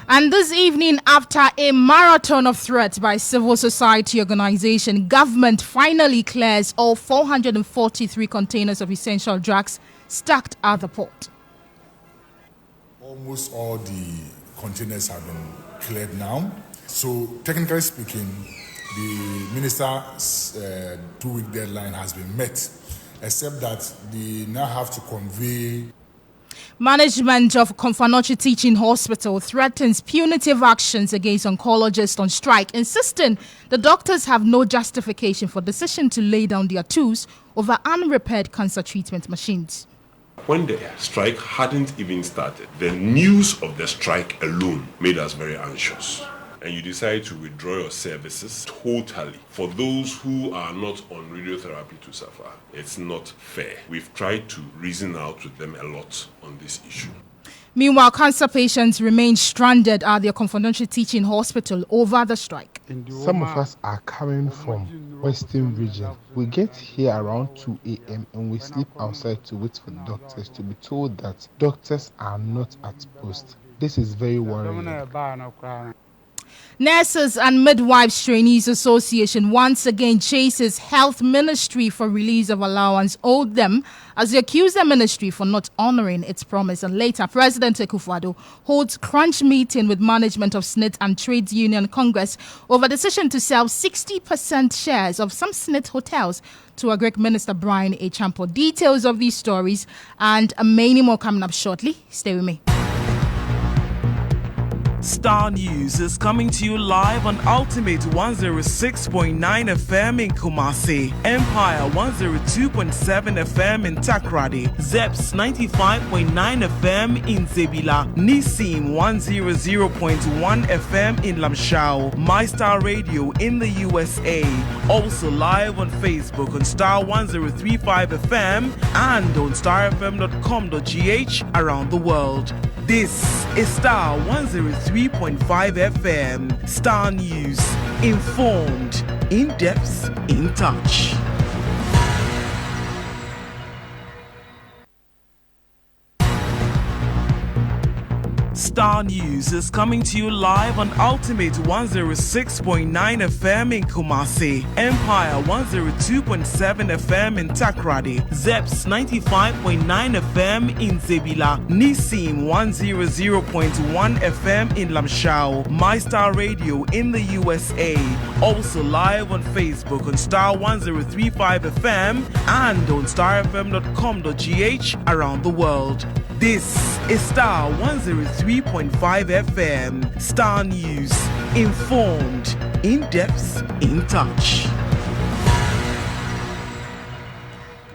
And this evening, after a marathon of threats by civil society organization, government finally clears all 443 containers of essential drugs stacked at the port. Almost all the containers have been cleared now. So technically speaking, the minister's 2-week deadline has been met, except that they now have to convey. Management of Konfanochi Teaching Hospital threatens punitive actions against oncologists on strike, insisting the doctors have no justification for decision to lay down their tools over unrepaired cancer treatment machines. When the strike hadn't even started, the news of the strike alone made us very anxious. And you decide to withdraw your services totally for those who are not on radiotherapy to suffer. It's not fair. We've tried to reason out with them a lot on this issue. Meanwhile, cancer patients remain stranded at their Confidential Teaching Hospital over the strike. Some of us are coming from Western region. We get here around 2 a.m. and we sleep outside to wait for doctors to be told that doctors are not at post. This is very worrying. Nurses and Midwives Trainees Association once again chases Health Ministry for release of allowance owed them as they accuse the ministry for not honouring its promise. And later, President Akufo-Addo holds crunch meeting with management of SNIT and Trades Union Congress over decision to sell 60% shares of some SNIT hotels to a Greek Minister Brian Echampo. Details of these stories and many more coming up shortly. Stay with me. Starr News is coming to you live on Ultimate 106.9 FM in Kumasi, Empire 102.7 FM in Takrady, Zeps 95.9 FM in Zebila, Nissim 100.1 FM in Lamshao, MyStar Radio in the USA, also live on Facebook on Starr 103.5 FM and on starfm.com.gh around the world. This is Starr 103.5 FM. Starr News. Informed, in depth, in touch. Starr News is coming to you live on Ultimate 106.9 FM in Kumasi, Empire 102.7 FM in Takrady, Zeps 95.9 FM in Zebila, Nissim 100.1 FM in Lamshao, MyStar Radio in the USA, also live on Facebook on Starr 103.5 FM and on starfm.com.gh around the world. This is Starr 103.5 FM. Starr News. Informed, in depth, in touch.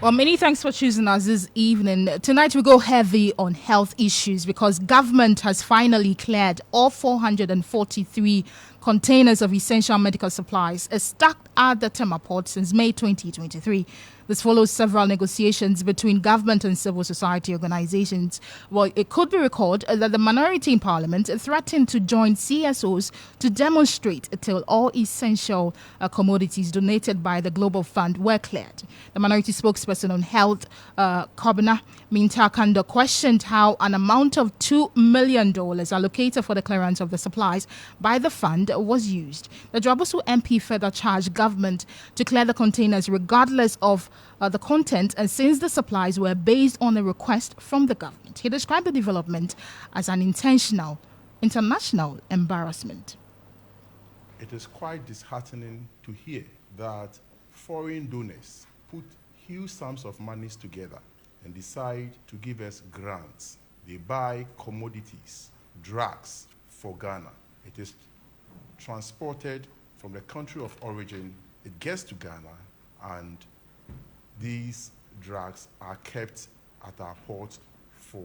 Well, many thanks for choosing us this evening. Tonight we go heavy on health issues because government has finally cleared all 443 containers of essential medical supplies stacked at the Tema port since May 2023. This follows several negotiations between government and civil society organizations. Well, it could be recalled that the minority in parliament threatened to join CSOs to demonstrate until all essential commodities donated by the Global Fund were cleared. The minority spokesperson on health, Kobna Mintakanda, questioned how an amount of $2 million allocated for the clearance of the supplies by the fund was used. The Drabusu MP further charged government to clear the containers regardless of the content, and since the supplies were based on a request from the government. He described the development as an intentional international embarrassment. It is quite disheartening to hear that foreign donors put huge sums of monies together and decide to give us grants. They buy commodities, drugs for Ghana. It is transported from the country of origin, it gets to Ghana, and these drugs are kept at our port for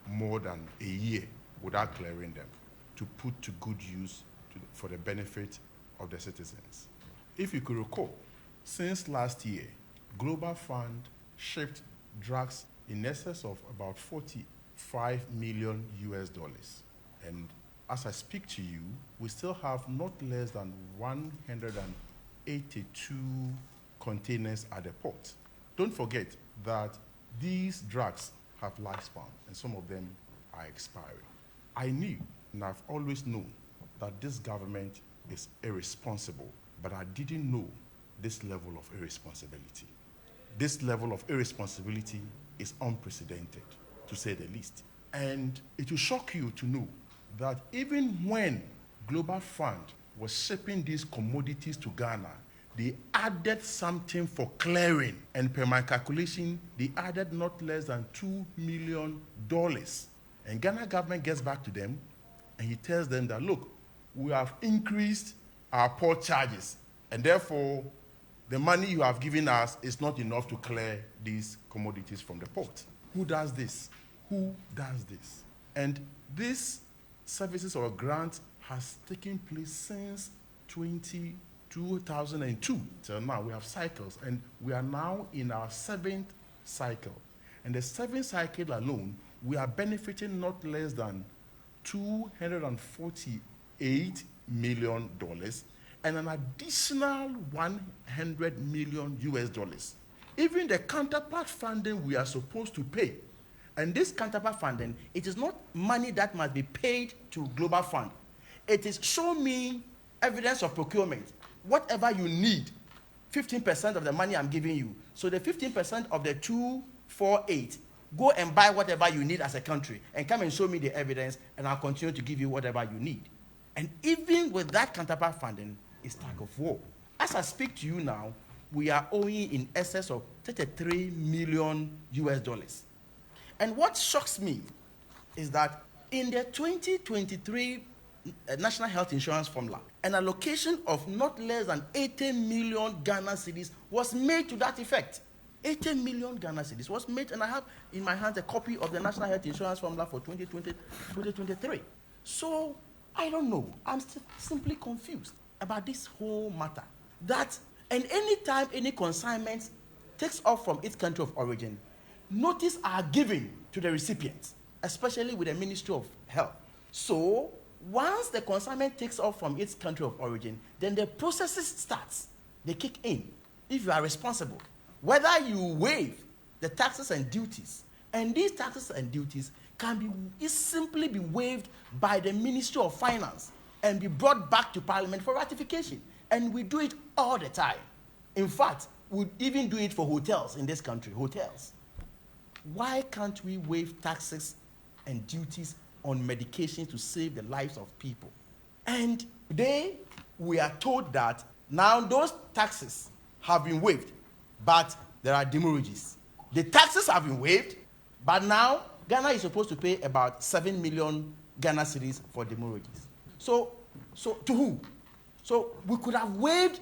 more than a year without clearing them to put to good use for the benefit of the citizens. If you could recall, since last year, Global Fund shipped drugs in excess of about $45 million. And as I speak to you, we still have not less than 182 containers at the port. Don't forget that these drugs have lifespan and some of them are expiring. I knew And I've always known that this government is irresponsible, but I didn't know this level of irresponsibility. This level of irresponsibility is unprecedented, to say the least. And it will shock you to know that even when Global Fund was shipping these commodities to Ghana, they added something for clearing. And per my calculation, they added not less than $2 million. And Ghana government gets back to them, and he tells them that, look, we have increased our port charges, and therefore, the money you have given us is not enough to clear these commodities from the port. Who does this? Who does this? And this services or grant has taken place since 2002 till now. We have cycles, and we are now in our 7th cycle. And the 7th cycle alone, we are benefiting not less than $248 million and an additional $100 million. Even the counterpart funding we are supposed to pay. And this counterpart funding, it is not money that must be paid to Global Fund. It is show me evidence of procurement. Whatever you need, 15% of the money I'm giving you. So the 15% of the 248, go and buy whatever you need as a country and come and show me the evidence, and I'll continue to give you whatever you need. And even with that counterpart funding, it's tug of war. As I speak to you now, we are owing in excess of $33 million. And what shocks me is that in the 2023 National Health Insurance Formula, an allocation of not less than 80 million Ghana cedis was made to that effect. 80 million Ghana cedis was made, and I have in my hands a copy of the National Health Insurance Formula for 2023. So, I don't know. I'm simply confused about this whole matter. And any time any consignment takes off from its country of origin, notice are given to the recipients, especially with the Ministry of Health. So, once the consignment takes off from its country of origin, then the processes starts. They kick in. If you are responsible, whether you waive the taxes and duties, and these taxes and duties can simply be waived by the Ministry of Finance and be brought back to Parliament for ratification. And we do it all the time. In fact, we even do it for hotels in this country, hotels. Why can't we waive taxes and duties on medication to save the lives of people? And today, we are told that now those taxes have been waived, but there are demurrages. The taxes have been waived, but now Ghana is supposed to pay about 7 million Ghana cedis for demurrages. So to who? So we could have waived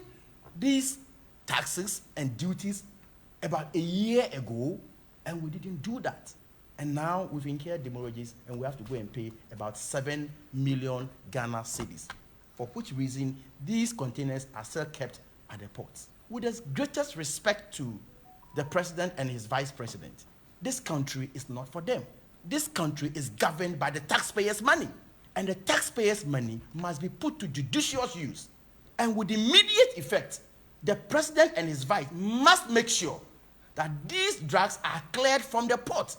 these taxes and duties about a year ago, and we didn't do that. And now we've incurred demurrages, and we have to go and pay about 7 million Ghana cedis, for which reason these containers are still kept at the ports. With the greatest respect to the president and his vice president, this country is not for them. This country is governed by the taxpayers' money, and the taxpayers' money must be put to judicious use. And with immediate effect, the president and his vice must make sure that these drugs are cleared from the port.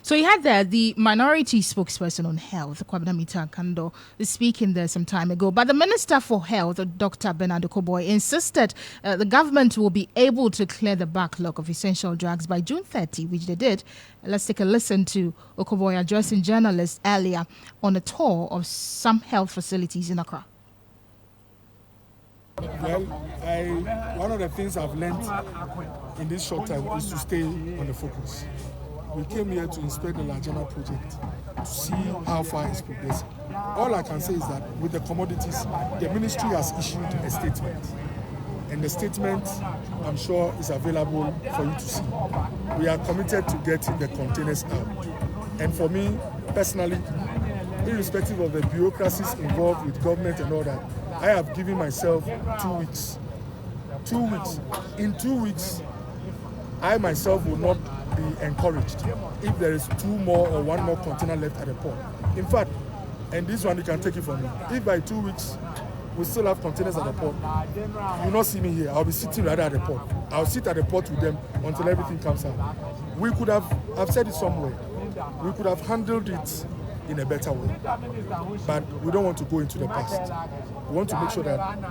So you had there the minority spokesperson on health, Kwabena Kando, speaking there some time ago. But the Minister for Health, Dr. Bernard Okoboy, insisted the government will be able to clear the backlog of essential drugs by June 30, which they did. Let's take a listen to Okoboy addressing journalists earlier on a tour of some health facilities in Accra. Well, one of the things I've learned in this short time is to stay on the focus. We came here to inspect the Lajana project to see how far it's progressing. All I can say is that with the commodities, the ministry has issued a statement. And the statement, I'm sure, is available for you to see. We are committed to getting the containers out. And for me, personally, irrespective of the bureaucracies involved with government and all that, I have given myself 2 weeks. 2 weeks. In 2 weeks, I myself will not be encouraged if there is 2 more or 1 more container left at the port. In fact, and this one you can take it from me, if by 2 weeks we still have containers at the port, you will not see me here. I'll be sitting right at the port. I'll sit at the port with them until everything comes out. We could have, I've said it somewhere, we could have handled it in a better way. But we don't want to go into the past. We want to make sure that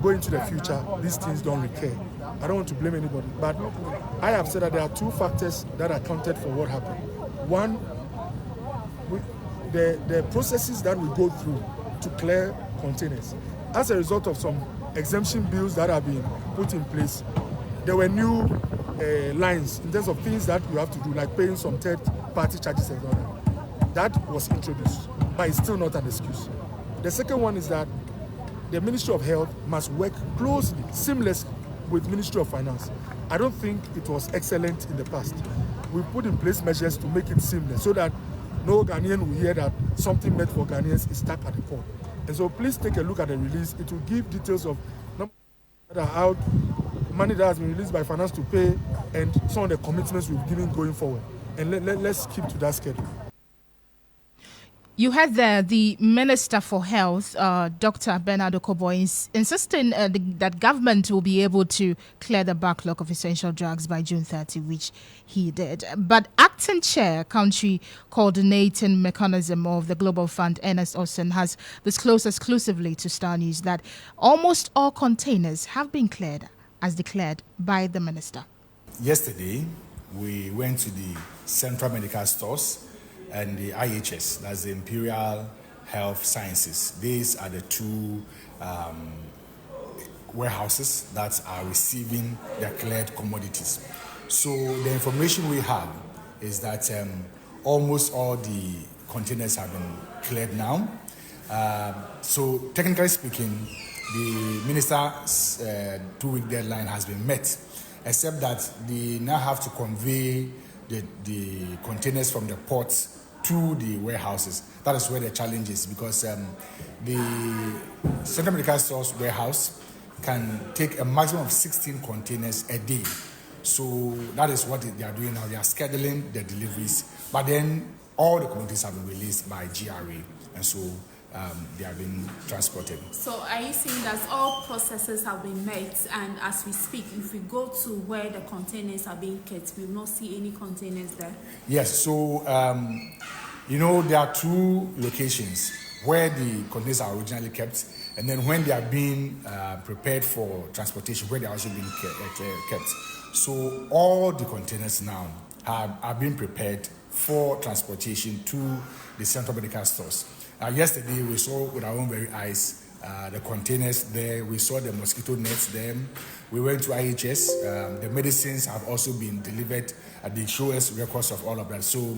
going into the future, these things don't recur. I don't want to blame anybody, but I have said that there are two factors that accounted for what happened. One, the processes that we go through to clear containers. As a result of some exemption bills that have been put in place, there were new lines in terms of things that you have to do, like paying some third-party charges and all that. That was introduced, but it's still not an excuse. The second one is that the Ministry of Health must work closely, seamlessly with Ministry of Finance. I don't think it was excellent in the past. We put in place measures to make it seamless so that no Ghanaian will hear that something meant for Ghanaians is stuck at the core. And so please take a look at the release. It will give details of that are out, money that has been released by finance to pay, and some of the commitments we've given going forward. And let's keep to that schedule. You had there the Minister for Health, Dr. Bernard Okoboy, insisting that government will be able to clear the backlog of essential drugs by June 30, which he did. But acting chair, country coordinating mechanism of the Global Fund, Ernest Olsen, has disclosed exclusively to Starr News that almost all containers have been cleared, as declared by the minister. Yesterday, we went to the Central Medical Stores and the IHS, that's the Imperial Health Sciences. These are the two warehouses that are receiving the cleared commodities. So the information we have is that almost all the containers have been cleared now. So technically speaking, the minister's 2-week deadline has been met, except that they now have to convey the containers from the ports to the warehouses. That is where the challenge is, because the Central Medical Stores warehouse can take a maximum of 16 containers a day. So that is what they are doing now. They are scheduling the deliveries, but then all the commodities have been released by GRA, and so they are being transported. So are you saying that all processes have been met, and as we speak, if we go to where the containers are being kept, we will not see any containers there? Yes, so there are two locations where the containers are originally kept, and then when they are being prepared for transportation, where they are also being kept. So all the containers now are being prepared for transportation to the Central Medical Stores. Yesterday, we saw with our own very eyes the containers there. We saw the mosquito nets there. We went to IHS. The medicines have also been delivered. They show us records of all of that. So,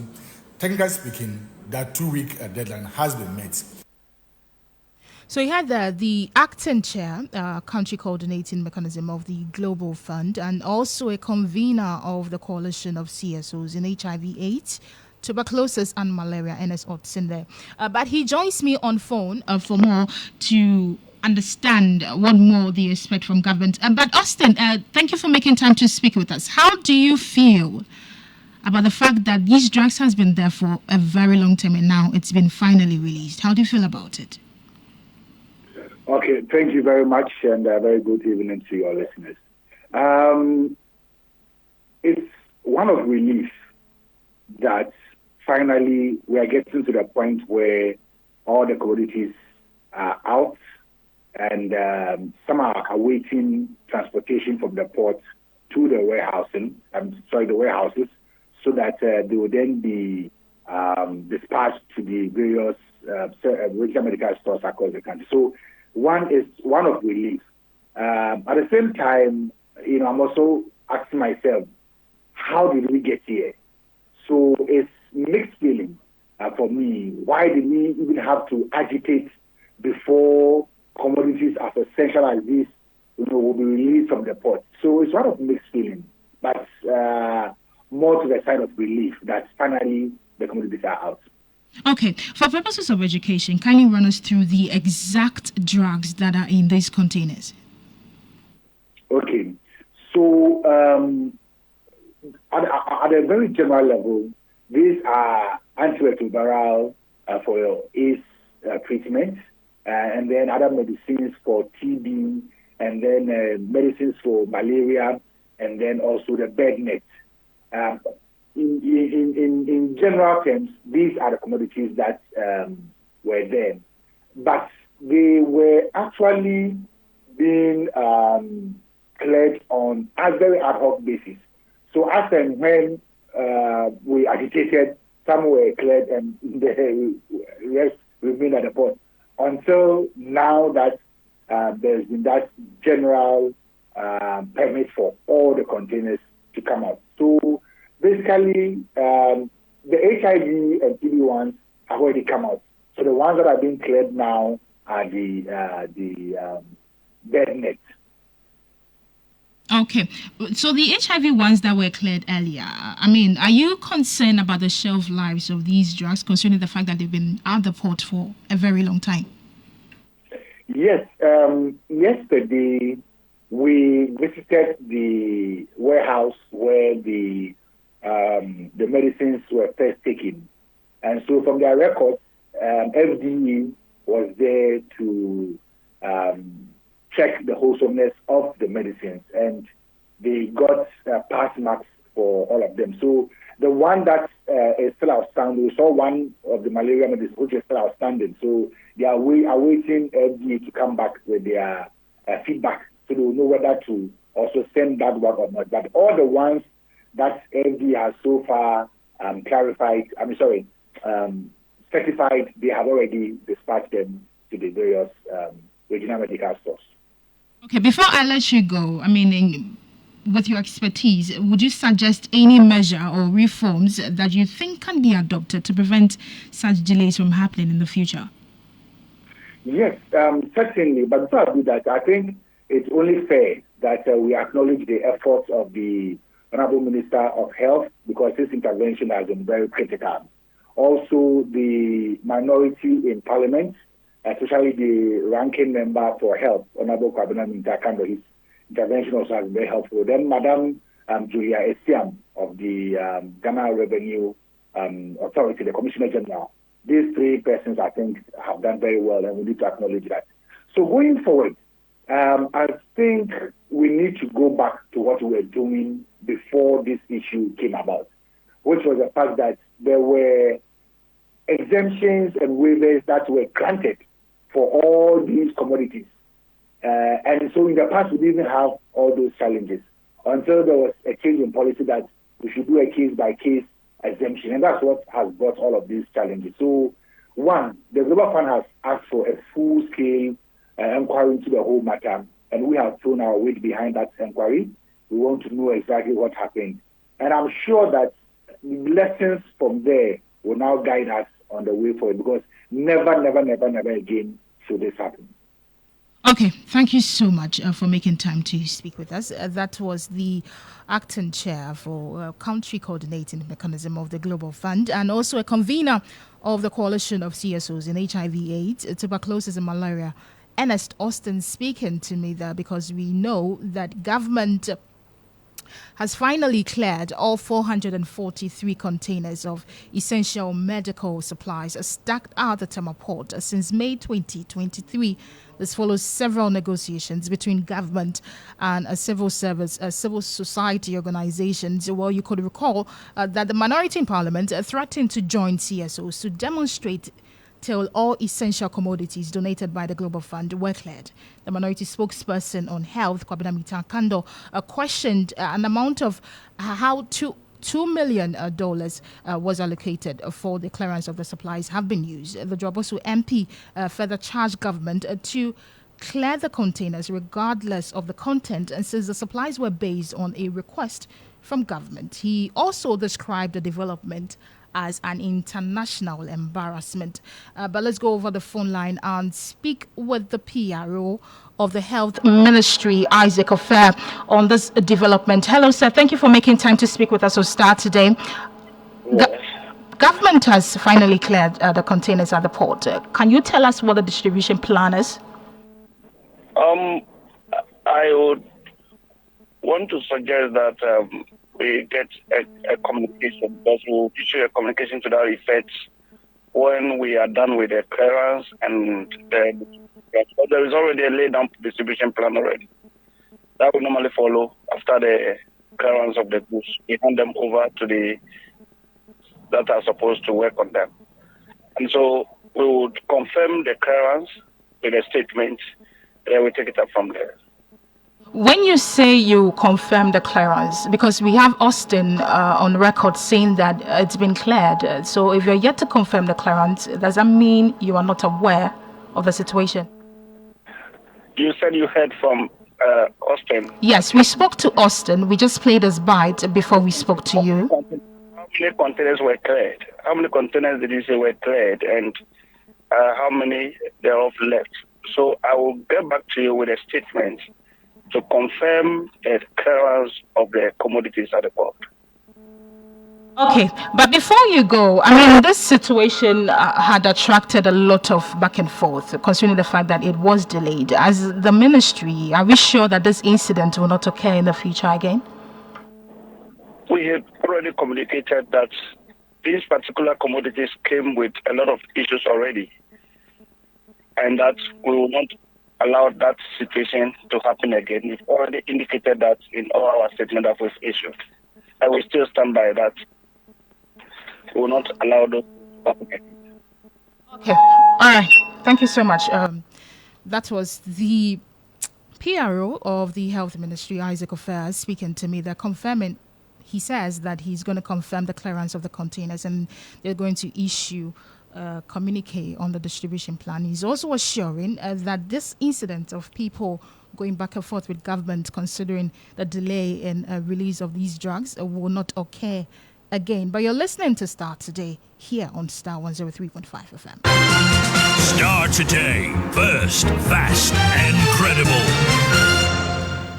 technically speaking, that 2-week deadline has been met. So you had the acting chair, country coordinating mechanism of the Global Fund, and also a convener of the coalition of CSOs in HIV/AIDS, tuberculosis and malaria, Ernest Olsen there. But he joins me on phone for more to understand what more they expect from government. But Austin, thank you for making time to speak with us. How do you feel about the fact that these drugs has been there for a very long time and now it's been finally released? How do you feel about it? Okay, thank you very much, and a very good evening to your listeners. It's one of relief that finally we are getting to the point where all the commodities are out, and some are awaiting transportation from the port to the the warehouses, so that they will then be dispatched to the various regional medical stores across the country. So one of relief. At the same time, I'm also asking myself, how did we get here? So it's mixed feeling for me. Why did we even have to agitate before commodities as essential as this, will be released from the port? So it's one of mixed feeling, but more to the side of relief that finally the commodities are out. Okay, for purposes of education, can you run us through the exact drugs that are in these containers? Okay, so at a very general level, these are antiretroviral for AIDS treatment, and then other medicines for TB, and then medicines for malaria, and then also the bed net. in general terms, these are the commodities that were there, but they were actually being cleared on a very ad hoc basis. So as and when we agitated, some were cleared and the rest remained at the port. Until now that there's been that general permit for all the containers to come out. So basically, the HIV and TB ones have already come out. So the ones that are being cleared now are the dead net. Okay, so the HIV ones that were cleared earlier, I mean, are you concerned about the shelf lives of these drugs, considering the fact that they've been at the port for a very long time? Yes, yesterday we visited the warehouse where the medicines were first taken, and so from their records, FDA was there to check the wholesomeness of the medicines, and they got pass marks for all of them. So the one that is still outstanding, we saw one of the malaria medicines which is still outstanding. So they are awaiting FDA to come back with their feedback, so they will know whether to also send that one or not. But all the ones that FDA has so far certified, they have already dispatched them to the various regional medical stores. Okay, before I let you go, I mean, with your expertise, would you suggest any measure or reforms that you think can be adopted to prevent such delays from happening in the future? Yes, certainly. But before I do that, I think it's only fair that we acknowledge the efforts of the Honorable Minister of Health, because this intervention has been very critical. Also, the minority in Parliament, especially the ranking member for health, Honorable Kwabena Mintakando, his intervention also has been very helpful. Then Madam Julia Esiam of the Ghana Revenue Authority, the Commissioner General. These three persons, I think, have done very well, and we need to acknowledge that. So going forward, I think we need to go back to what we were doing before this issue came about, which was the fact that there were exemptions and waivers that were granted for all these commodities. And so in the past, we didn't have all those challenges until there was a change in policy that we should do a case-by-case exemption. And that's what has brought all of these challenges. So, one, the Global Fund has asked for a full-scale inquiry into the whole matter, and we have thrown our weight behind that inquiry. We want to know exactly what happened. And I'm sure that lessons from there will now guide us on the way forward, because never again should this happen. Okay, thank you so much for making time to speak with us. That was the acting chair for country coordinating mechanism of the Global Fund, and also a convener of the coalition of CSOs in HIV/AIDS, tuberculosis and malaria, Ernest Austin, speaking to me there, because we know that government has finally cleared all 443 containers of essential medical supplies stacked at the Tema port since May 2023. This follows several negotiations between government and civil society organizations. Well, you could recall that the minority in parliament threatened to join CSOs to demonstrate till all essential commodities donated by the Global Fund were cleared. The minority spokesperson on health, Kwabena Mintakando, questioned an amount of how $2 million was allocated for the clearance of the supplies have been used. The Jobosu MP further charged government to clear the containers regardless of the content, and says the supplies were based on a request from government. He also described the development as an international embarrassment. But let's go over the phone line and speak with the PRO of the Health Ministry, Isaac Ofer, on this development. Hello, sir. Thank you for making time to speak with us on Starr today. Government has finally cleared the containers at the port. Can you tell us what the distribution plan is? I would want to suggest that we get a communication, because we'll issue a communication to that effect when we are done with the clearance, and there is already a laid down distribution plan already. That will normally follow after the clearance of the goods. We hand them over to the that are supposed to work on them. And so we would confirm the clearance with a statement, and then we take it up from there. When you say you confirm the clearance, because we have Austin on record saying that it's been cleared, so if you're yet to confirm the clearance, does that mean you are not aware of the situation? You said you heard from Austin. Yes, we spoke to Austin. We just played his bite before we spoke to you. How many containers were cleared? How many containers did you say were cleared, and how many thereof left? So I will get back to you with a statement to confirm the clearance of the commodities at the port. Okay, but before you go, I mean, this situation had attracted a lot of back and forth, considering the fact that it was delayed. As the ministry, are we sure that this incident will not occur in the future again? We have already communicated that these particular commodities came with a lot of issues already, and that we will not allow that situation to happen again. We've already indicated that in all our statement that we've issued. I will still stand by that. We will not allow those to happen again. Okay. All right. Thank you so much. That was the PRO of the Health Ministry, Isaac Ofer, speaking to me. They're confirming, he says that he's going to confirm the clearance of the containers and they're going to issue communique on the distribution plan. He's also assuring that this incident of people going back and forth with government considering the delay in release of these drugs will not occur again. But you're listening to Starr Today here on Starr 103.5 FM. Starr Today, first, fast, and credible.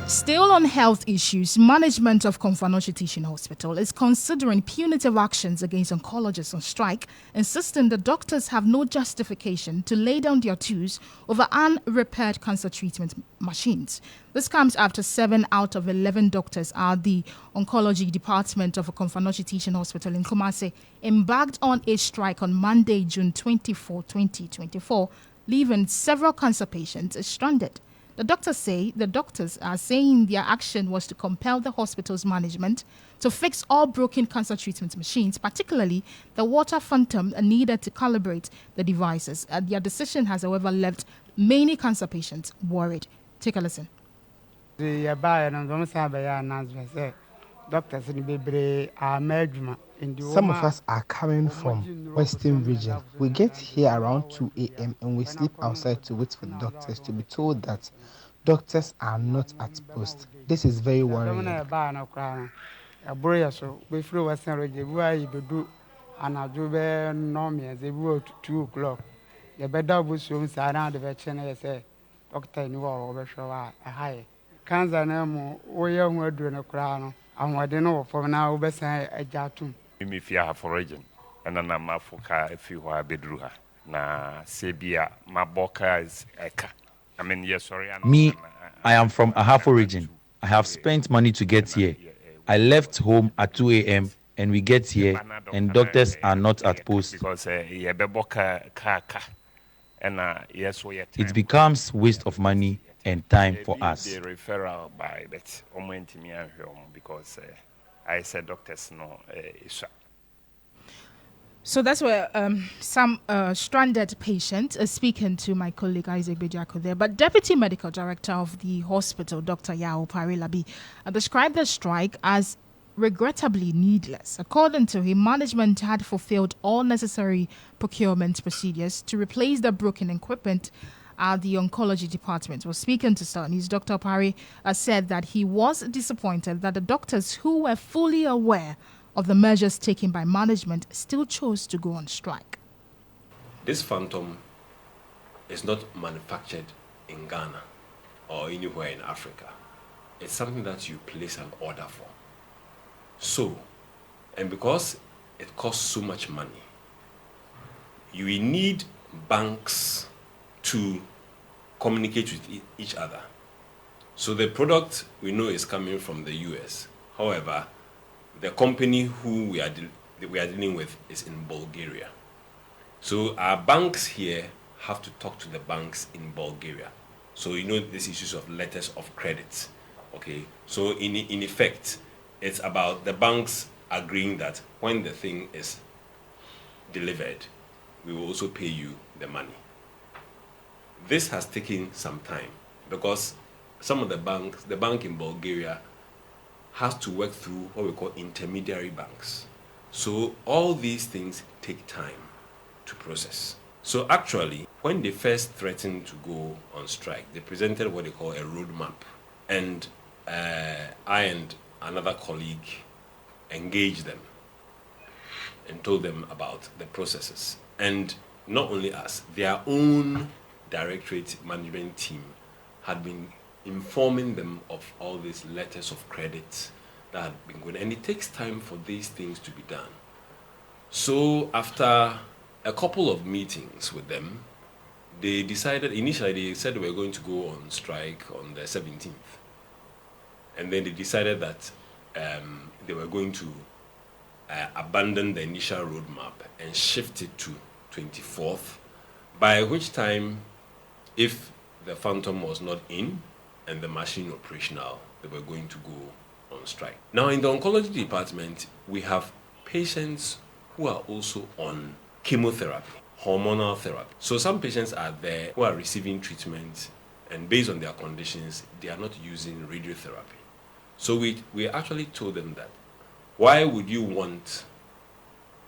Still on health issues, management of Komfanochi Teaching Hospital is considering punitive actions against oncologists on strike, insisting that doctors have no justification to lay down their tools over unrepaired cancer treatment machines. This comes after 7 out of 11 doctors at the oncology department of Komfanochi Teaching Hospital in Kumasi embarked on a strike on Monday, June 24, 2024, leaving several cancer patients stranded. The doctors are saying their action was to compel the hospital's management to fix all broken cancer treatment machines, particularly the water phantom needed to calibrate the devices. Their decision has, however, left many cancer patients worried. Take a listen. Some of us are coming from Western region. We get here around 2 a.m. and we sleep outside to wait for the doctors to be told that doctors are not at post. This is very worrying. Mimifia for region, and then I'm Africa if you are bedruha. Na Sebia, my boka is eka. I mean, yes, sorry. Me, I am from Ahafo region. I have spent money to get here. I left home at 2 a.m. and we get here, and doctors are not at post. Because it becomes waste of money and time for us. The referral by that because I said doctors no. So that's where some stranded patient speaking to my colleague Isaac Bejako there. But Deputy Medical Director of the hospital, Dr. Yao Parilabi, described the strike as regrettably needless. According to him, management had fulfilled all necessary procurement procedures to replace the broken equipment at the oncology department. Was speaking to Starr News, Dr. Pari said that he was disappointed that the doctors who were fully aware of the measures taken by management still chose to go on strike. This phantom is not manufactured in Ghana or anywhere in Africa. It's something that you place an order for. So, and because it costs so much money, you will need banks to communicate with each other. So the product we know is coming from the US. However, the company who we are dealing with is in Bulgaria. So our banks here have to talk to the banks in Bulgaria. So you know these issues of letters of credit. Okay, so in effect, it's about the banks agreeing that when the thing is delivered, we will also pay you the money. This has taken some time because some of the banks, the bank in Bulgaria, has to work through what we call intermediary banks. So all these things take time to process. So actually, when they first threatened to go on strike, they presented what they call a roadmap. And I and another colleague engaged them and told them about the processes. And not only us, their own directorate management team had been informing them of all these letters of credit that had been going. And it takes time for these things to be done. So after a couple of meetings with them, they decided, initially they said they were going to go on strike on the 17th. And then they decided that they were going to abandon the initial roadmap and shift it to 24th, by which time, if the phantom was not in and the machine operational, they were going to go on strike. Now, in the oncology department, we have patients who are also on chemotherapy, hormonal therapy. So some patients are there who are receiving treatment, and based on their conditions, they are not using radiotherapy. So we actually told them that, why would you want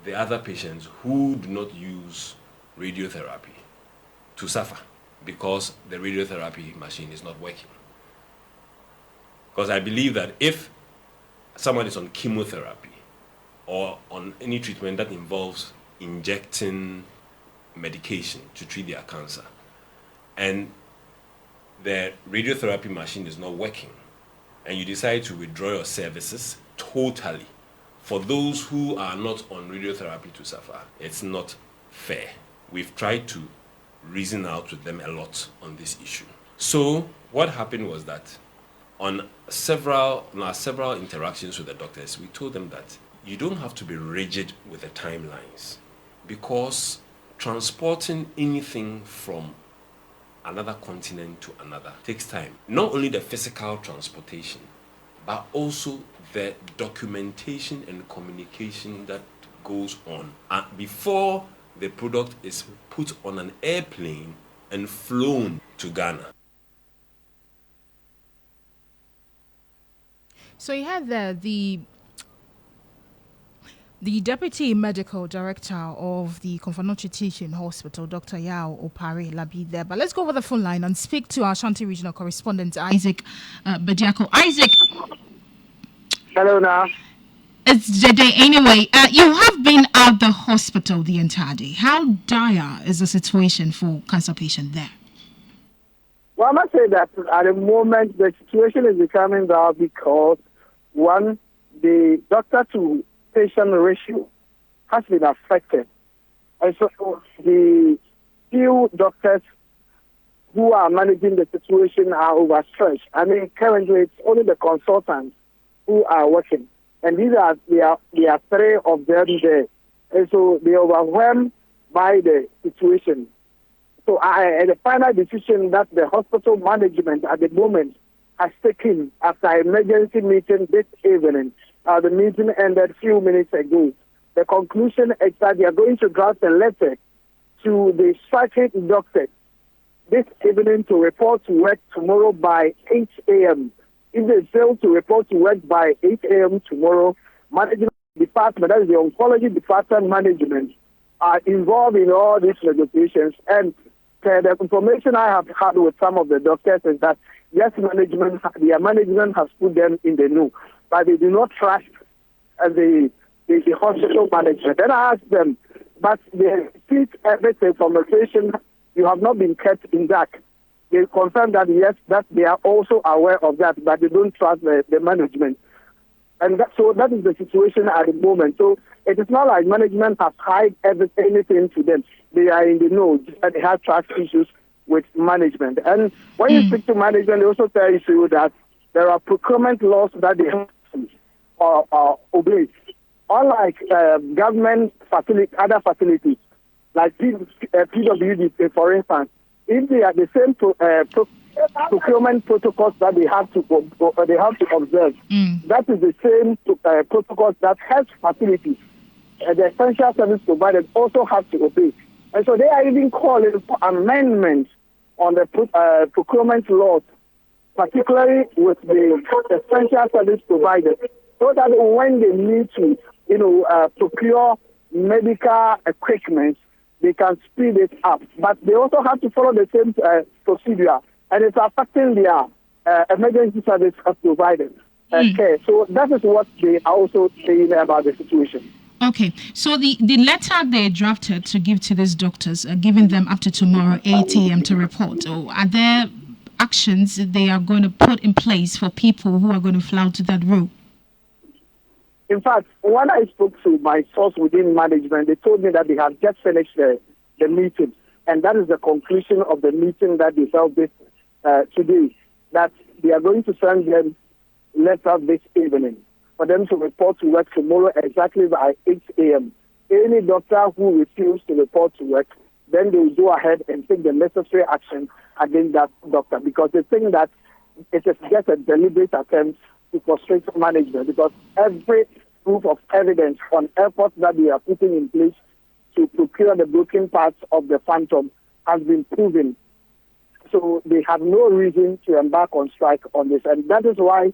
the other patients who do not use radiotherapy to suffer because the radiotherapy machine is not working? Because I believe that if someone is on chemotherapy or on any treatment that involves injecting medication to treat their cancer, and the radiotherapy machine is not working, and you decide to withdraw your services totally for those who are not on radiotherapy to suffer, it's not fair. We've tried to reason out with them a lot on this issue. So what happened was that on several interactions with the doctors, we told them that you don't have to be rigid with the timelines, because transporting anything from another continent to another takes time. Not only the physical transportation, but also the documentation and communication that goes on before the product is put on an airplane and flown to Ghana. So you had the Deputy Medical Director of the Konfanochi Teaching Hospital, Dr. Yao Opare Labi there. But let's go over the phone line and speak to our Ashanti Regional Correspondent, Isaac Bediako. Isaac. Hello now. It's Dede. Anyway, you have been at the hospital the entire day. How dire is the situation for cancer patients there? Well, I must say that at the moment the situation is becoming dire because, one, the doctor to patient ratio has been affected. And so the few doctors who are managing the situation are overstretched. I mean, currently it's only the consultants who are working. And there are three of them there. And so they are overwhelmed by the situation. So the final decision that the hospital management at the moment has taken after an emergency meeting this evening, the meeting ended a few minutes ago. The conclusion is that they are going to draft a letter to the striking doctors this evening to report to work tomorrow by 8 a.m. If they fail to report to work by 8 a.m. tomorrow, management department, that is the oncology department management, are involved in all these negotiations. And the information I have had with some of the doctors is that yes, their management has put them in the know, but they do not trust the hospital management. Then I asked them, but they see everything conversation, you have not been kept in dark. They confirm that yes, that they are also aware of that, but they don't trust the management. And so that is the situation at the moment. So it is not like management has hide anything to them. They are in the know, and they have trust issues with management. And when you speak to management, they also tell you that there are procurement laws that they have to obey. Unlike government other facilities, like PWD, for instance, if they are the same procurement protocols that they have to observe, that is the same protocols that health facilities the essential service providers also have to obey. And so they are even calling for amendments on the procurement laws, particularly with the essential service providers, so that when they need to, procure medical equipment, they can speed it up. But they also have to follow the same procedure, and it's affecting their emergency service providers care. So that is what they are also saying about the situation. Okay, so the letter they drafted to give to these doctors, giving them up to tomorrow 8 a.m. to report, are there actions they are going to put in place for people who are going to flout that rule? In fact, when I spoke to my source within management, they told me that they have just finished the meeting, and that is the conclusion of the meeting that they held this today, that they are going to send them letter this evening for them to report to work tomorrow exactly by 8 a.m. Any doctor who refuses to report to work, then they will go ahead and take the necessary action against that doctor, because they think that it is just a deliberate attempt to frustrate management, because every proof of evidence on efforts that they are putting in place to procure the broken parts of the phantom has been proven. So they have no reason to embark on strike on this. And that is why,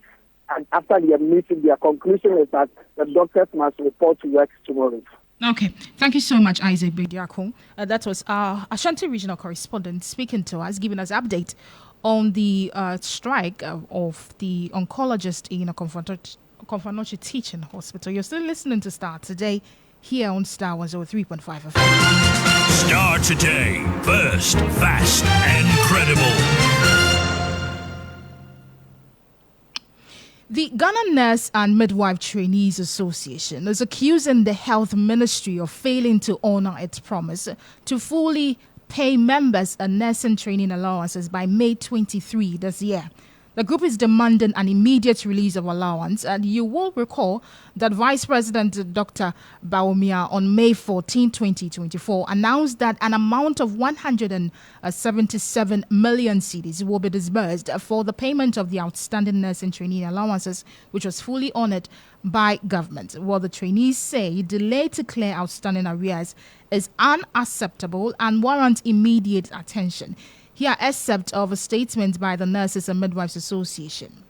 and after their meeting, their conclusion is that the doctors must report to work tomorrow. Okay. Thank you so much, Isaac Bediako. That was our Ashanti regional correspondent speaking to us, giving us an update on the strike of the oncologist in a Konfanochi Teaching Hospital. You're still listening to Starr today here on Starr 103.5 FM. Starr Today. First, fast, and credible. The Ghana Nurse and Midwife Trainees Association is accusing the Health Ministry of failing to honor its promise to fully pay members a nursing training allowances by May 23 this year. The group is demanding an immediate release of allowance, and you will recall that Vice President Dr. Bawumia on May 14, 2024 announced that an amount of 177 million cedis will be disbursed for the payment of the outstanding nursing training allowances, which was fully honored by government. While the trainees say delay to clear outstanding arrears is unacceptable and warrants immediate attention. Here, excerpt of a statement by the Nurses and Midwives Association.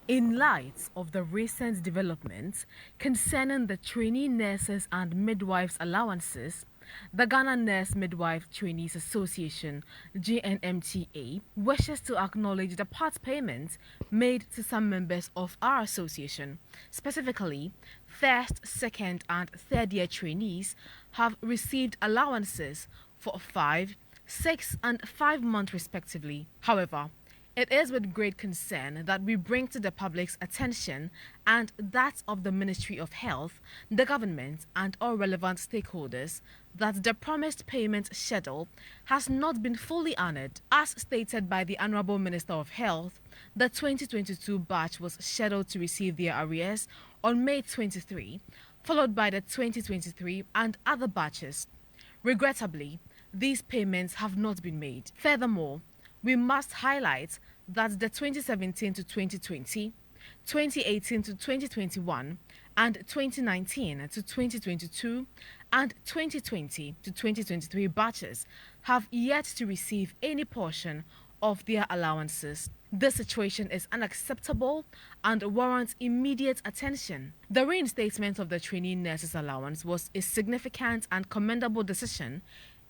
In light of the recent developments concerning the trainee nurses and midwives allowances, the Ghana Nurse Midwife Trainees Association, GNMTA, wishes to acknowledge the part payments made to some members of our association. Specifically, first, second, and third year trainees have received allowances for 5, 6 and 5 months respectively. However, it is with great concern that we bring to the public's attention and that of the Ministry of Health, the government and all relevant stakeholders that the promised payment schedule has not been fully honored. As stated by the Honorable Minister of Health, the 2022 batch was scheduled to receive their arrears on May 23, followed by the 2023 and other batches. Regrettably, these payments have not been made. Furthermore, we must highlight that the 2017 to 2020, 2018 to 2021, and 2019 to 2022, and 2020 to 2023 batches have yet to receive any portion of their allowances. This situation is unacceptable and warrants immediate attention. The reinstatement of the trainee nurses allowance was a significant and commendable decision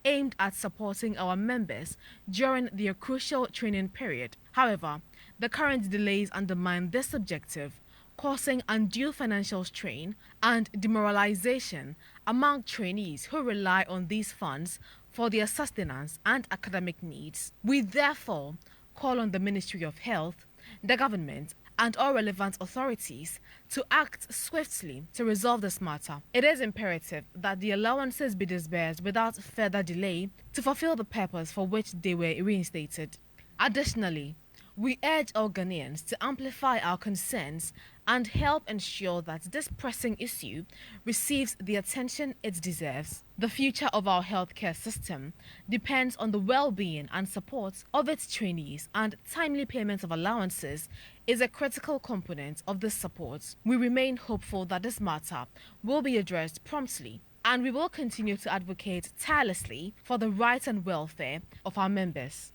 aimed at supporting our members during their crucial training period. However, the current delays undermine this objective, causing undue financial strain and demoralization among trainees who rely on these funds for their sustenance and academic needs. We therefore call on the Ministry of Health, the government, and all relevant authorities to act swiftly to resolve this matter. It is imperative that the allowances be disbursed without further delay to fulfill the purpose for which they were reinstated. Additionally, we urge all Ghanaians to amplify our concerns and help ensure that this pressing issue receives the attention it deserves. The future of our healthcare system depends on the well-being and support of its trainees, and timely payments of allowances is a critical component of this support. We remain hopeful that this matter will be addressed promptly, and we will continue to advocate tirelessly for the rights and welfare of our members.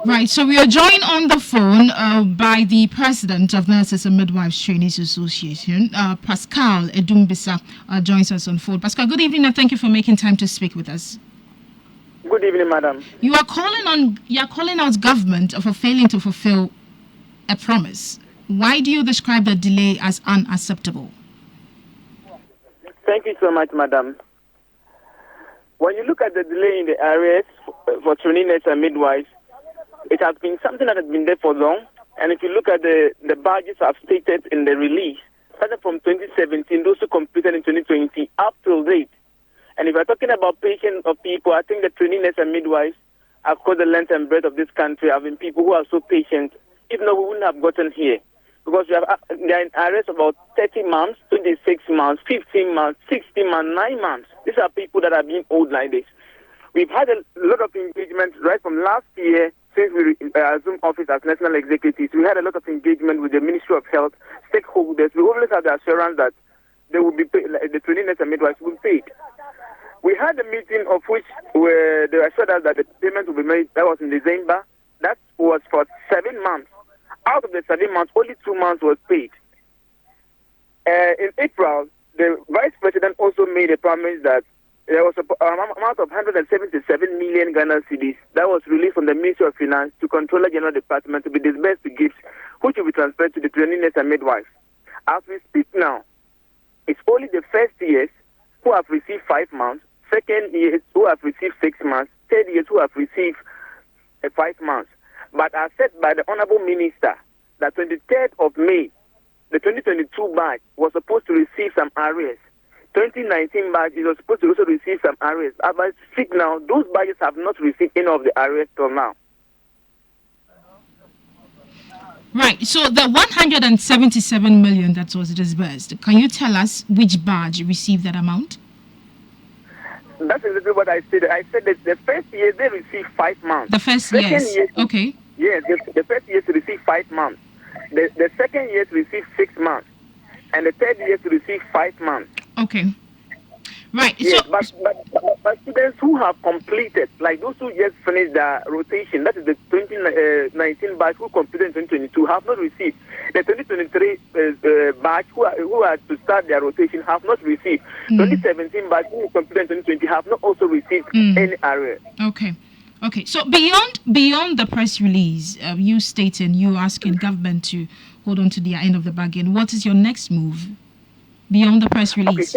Right, so we are joined on the phone by the president of Nurses and Midwives Trainees Association, Pascal Edumbisa, joins us on phone. Pascal, good evening and thank you for making time to speak with us. Good evening, madam. You are calling out government for failing to fulfill a promise. Why do you describe the delay as unacceptable? Thank you so much, madam. When you look at the delay in the areas for trainee nurses and midwives, it has been something that has been there for long. And if you look at the badges I've stated in the release, starting from 2017, those who completed in 2020 up till date. And if we're talking about patients of people, I think the trainee nurses and midwives across the length and breadth of this country have been people who are so patient. If not, we wouldn't have gotten here. Because we have they're in areas about 30 months, 26 months, 15 months, 16 months, 9 months. These are people that are being old like this. We've had a lot of engagement right from last year since we assumed office as national executives. We had a lot of engagement with the Ministry of Health, stakeholders. We always had the assurance that they will be paid, the trainee nurses and midwives will be paid. We had a meeting of which they assured us that the payment will be made. That was in December. That was for 7 months. Out of the 7 months, only 2 months was paid. In April, the Vice President also made a promise that there was an amount of 177 million Ghana cedis that was released from the Ministry of Finance to Controller General Department to be disbursed to gifts, which will be transferred to the trainee nurses and midwives. As we speak now, it's only the first years who have received 5 months, second years who have received 6 months, third years who have received 5 months. But as said by the Honorable Minister, that 23rd of May, the 2022 batch was supposed to receive some arrears. 2019 batch is supposed to also receive some arrears. As I speak now, those batches have not received any of the arrears till now. Right, so the 177 million that was disbursed, can you tell us which batch received that amount? That's exactly what I said. I said that the first year they received 5 months. The first year, okay. Yes, the first year to receive 5 months. The second year to receive 6 months. And the third year to receive 5 months. Okay. Right. Yes, so, but students who have completed, like those who just finished their rotation, that is the 2019 batch who completed in 2022, have not received. The 2023 batch who are to start their rotation have not received. 2017 batch who completed in 2020 have not also received any area. Okay. Okay. So beyond the press release, you stating you asking government to hold on to their end of the bargain. What is your next move beyond the press release?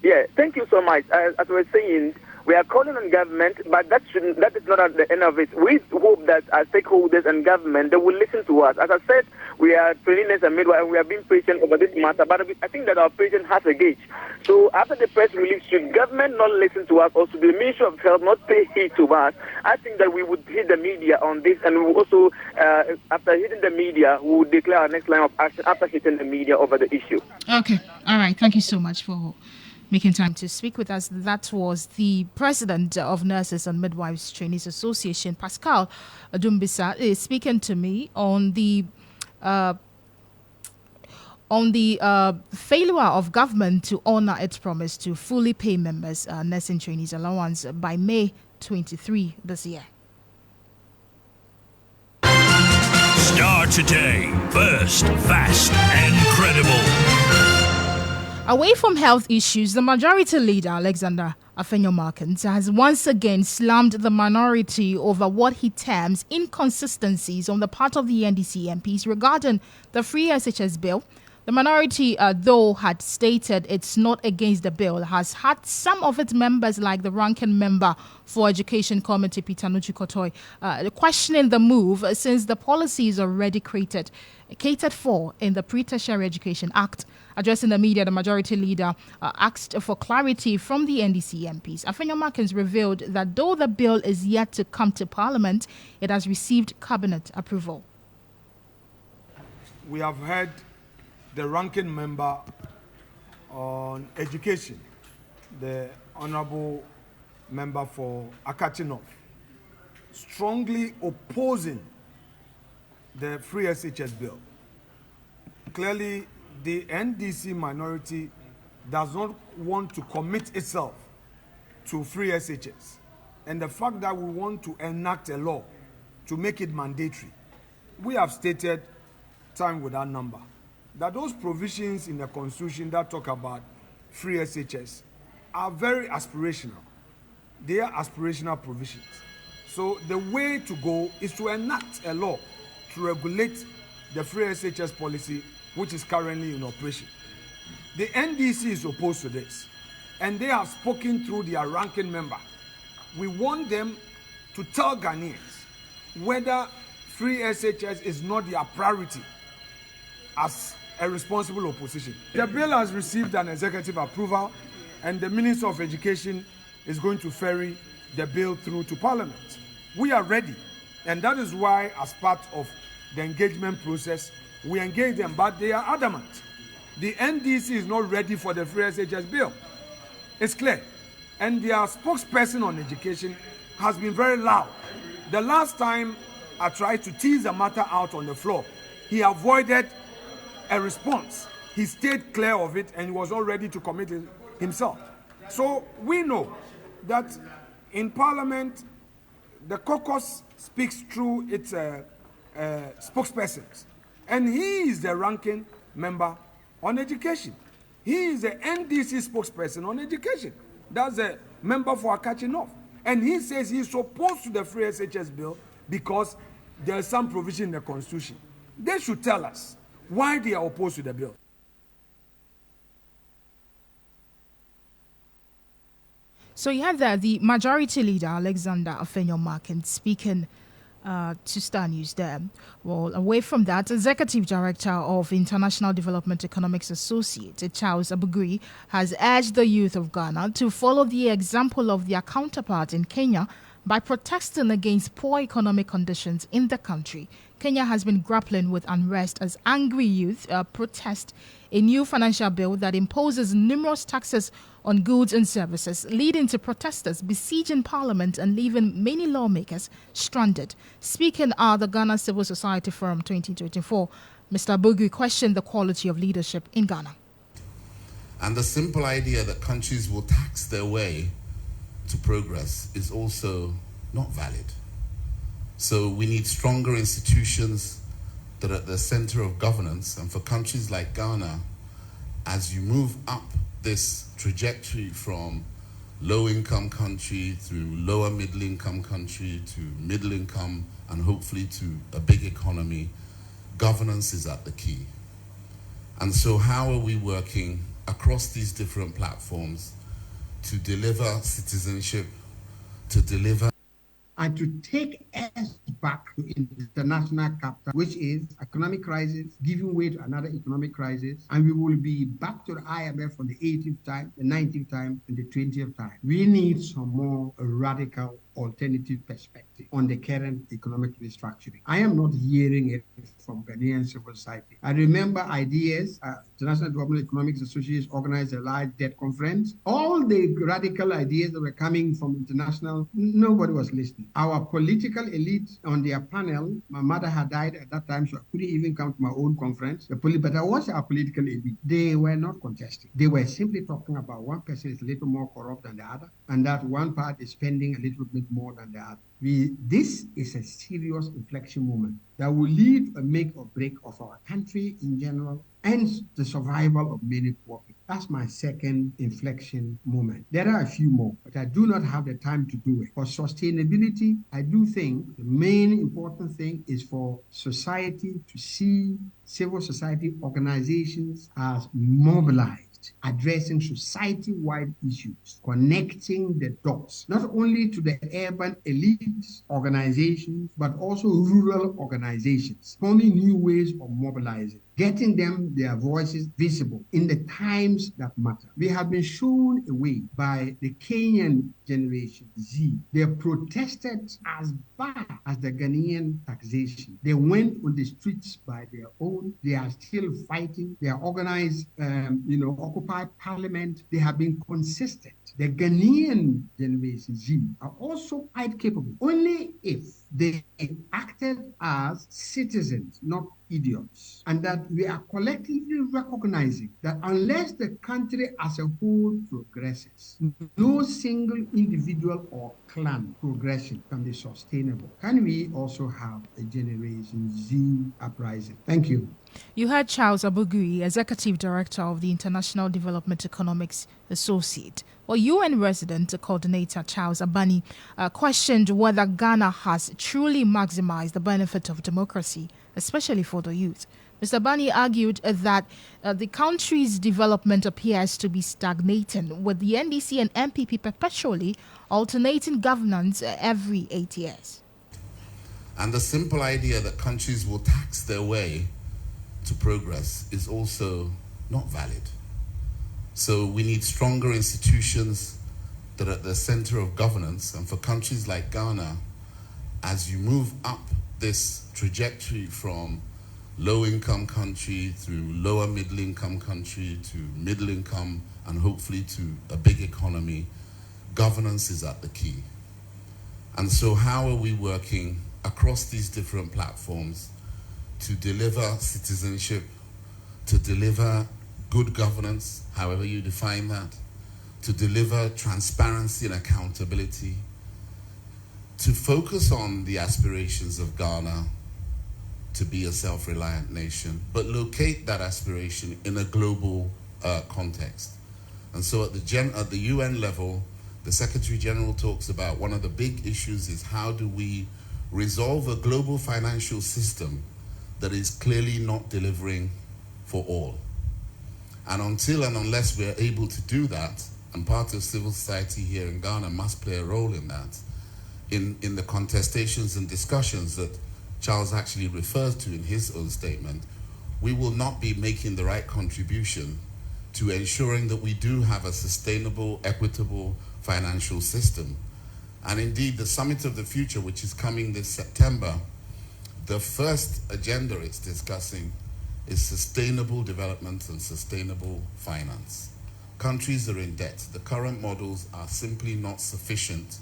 Okay, thank you so much. As we were saying, we are calling on government, but that is not at the end of it. We hope that our stakeholders and government, they will listen to us. As I said, we are trainee nurses and midwives, and we are being patient over this matter, but I think that our patience has a gauge. So after the press release, should government not listen to us, or should the Ministry of Health not pay heed to us, I think that we would hit the media on this, and we will also, after hitting the media, we will declare our next line of action after hitting the media over the issue. Okay. All right. Thank you so much for making time to speak with us. That was the president of Nurses and Midwives Trainees Association, Pascal Edumbisa, is speaking to me on the failure of government to honor its promise to fully pay members nursing trainees allowance by May 23 this year. Starr today, first, fast, and credible. Away from health issues, the majority leader, Alexander Afenyo-Markins, has once again slammed the minority over what he terms inconsistencies on the part of the NDC MPs regarding the free SHS bill. The minority, though had stated it's not against the bill, has had some of its members, like the ranking member for Education Committee, Peter Nuchikotoy, questioning the move since the policy is already catered for in the Pre-Tertiary Education Act. Addressing the media, the majority leader asked for clarity from the NDC MPs. Afenyo-Markins revealed that though the bill is yet to come to Parliament, it has received cabinet approval. we have heard the ranking member on education, the Honorable Member for Akachi North, strongly opposing the free SHS bill. Clearly, the NDC minority does not want to commit itself to free SHS. And the fact that we want to enact a law to make it mandatory, we have stated time with that number, that those provisions in the Constitution that talk about free SHS are very aspirational. They are aspirational provisions. So the way to go is to enact a law to regulate the free SHS policy, which is currently in operation. The NDC is opposed to this, and they have spoken through their ranking member. We want them to tell Ghanaians whether free SHS is not their priority as a responsible opposition. The bill has received an executive approval, and the Minister of Education is going to ferry the bill through to Parliament. We are ready, and that is why, as part of the engagement process, we engage them, but they are adamant. The NDC is not ready for the free SHS bill. It's clear. And their spokesperson on education has been very loud. The last time I tried to tease the matter out on the floor, he avoided a response. He stayed clear of it, and he was not ready to commit himself. So we know that in Parliament, the caucus speaks through its spokespersons, and he is the ranking member on education. He is the NDC spokesperson on education. That's a member for Akachi North. And he says he's opposed to the free SHS bill because there is some provision in the Constitution. They should tell us why they are opposed to the bill. So you had the majority leader, Alexander Afenyo-Markin, speaking to Starr News there. Well, away from that, Executive Director of International Development Economics Associates, Charles Abugui, has urged the youth of Ghana to follow the example of their counterparts in Kenya by protesting against poor economic conditions in the country. Kenya has been grappling with unrest as angry youth protest a new financial bill that imposes numerous taxes on goods and services, leading to protesters besieging Parliament and leaving many lawmakers stranded. Speaking at the Ghana Civil Society Forum 2024, Mr. Abugui questioned the quality of leadership in Ghana. And the simple idea that countries will tax their way to progress is also not valid. So we need stronger institutions that are at the center of governance. And for countries like Ghana, as you move up this trajectory from low-income country through lower middle-income country to middle-income and hopefully to a big economy, governance is at the key. And so how are we working across these different platforms to deliver citizenship, to deliver and to take us back to international capital, which is economic crisis, giving way to another economic crisis, and we will be back to the IMF for the 18th time, the 19th time, and the 20th time. We need some more radical alternative perspective on the current economic restructuring. I am not hearing it from Ghanaian civil society. I remember ideas, International Development Economics Association organized a large debt conference. All the radical ideas that were coming from international, nobody was listening. Our political elite on their panel, my mother had died at that time, so I couldn't even come to my own conference. But I was our political elite. They were not contesting. They were simply talking about one person is a little more corrupt than the other, and that one part is spending a little bit more than the other. This is a serious inflection moment that will lead a make or break of our country in general and the survival of many poor people. That's my second inflection moment. There are a few more, but I do not have the time to do it. For sustainability, I do think the main important thing is for society to see civil society organizations as mobilized, addressing society-wide issues, connecting the dots, not only to the urban elites organizations, but also rural organizations, forming new ways of mobilizing. getting them their voices visible in the times that matter. We have been shown a way by the Kenyan generation Z. They protested as bad as the Ghanaian taxation. They went on the streets by their own. They are still fighting. They are organized, Occupy Parliament. They have been consistent. The Ghanaian generation Z are also quite capable, only if they acted as citizens, not idiots. And that we are collectively recognizing that unless the country as a whole progresses, no single individual or clan progression can be sustainable. Can we also have a Generation Z uprising? Thank you. You heard Charles Abugui, Executive Director of the International Development Economics Associate. Well, UN resident coordinator Charles Abani questioned whether Ghana has truly maximized the benefit of democracy, especially for the youth. Mr. Abani argued that the country's development appears to be stagnating, with the NDC and MPP perpetually alternating governance every 8 years. And the simple idea that countries will tax their way to progress is also not valid. So we need stronger institutions that are at the center of governance. And for countries like Ghana, as you move up this trajectory from low-income country through lower middle-income country to middle-income and hopefully to a big economy, governance is at the key. And so how are we working across these different platforms to deliver citizenship, to deliver good governance, however you define that, to deliver transparency and accountability, to focus on the aspirations of Ghana to be a self-reliant nation, but locate that aspiration in a global context. And so at the UN level, the Secretary General talks about one of the big issues is how do we resolve a global financial system that is clearly not delivering for all. And until and unless we're able to do that, and part of civil society here in Ghana must play a role in that, in the contestations and discussions that Charles actually refers to in his own statement, we will not be making the right contribution to ensuring that we do have a sustainable, equitable financial system. And indeed, the Summit of the Future, which is coming this September, the first agenda it's discussing is sustainable development and sustainable finance. Countries are in debt. The current models are simply not sufficient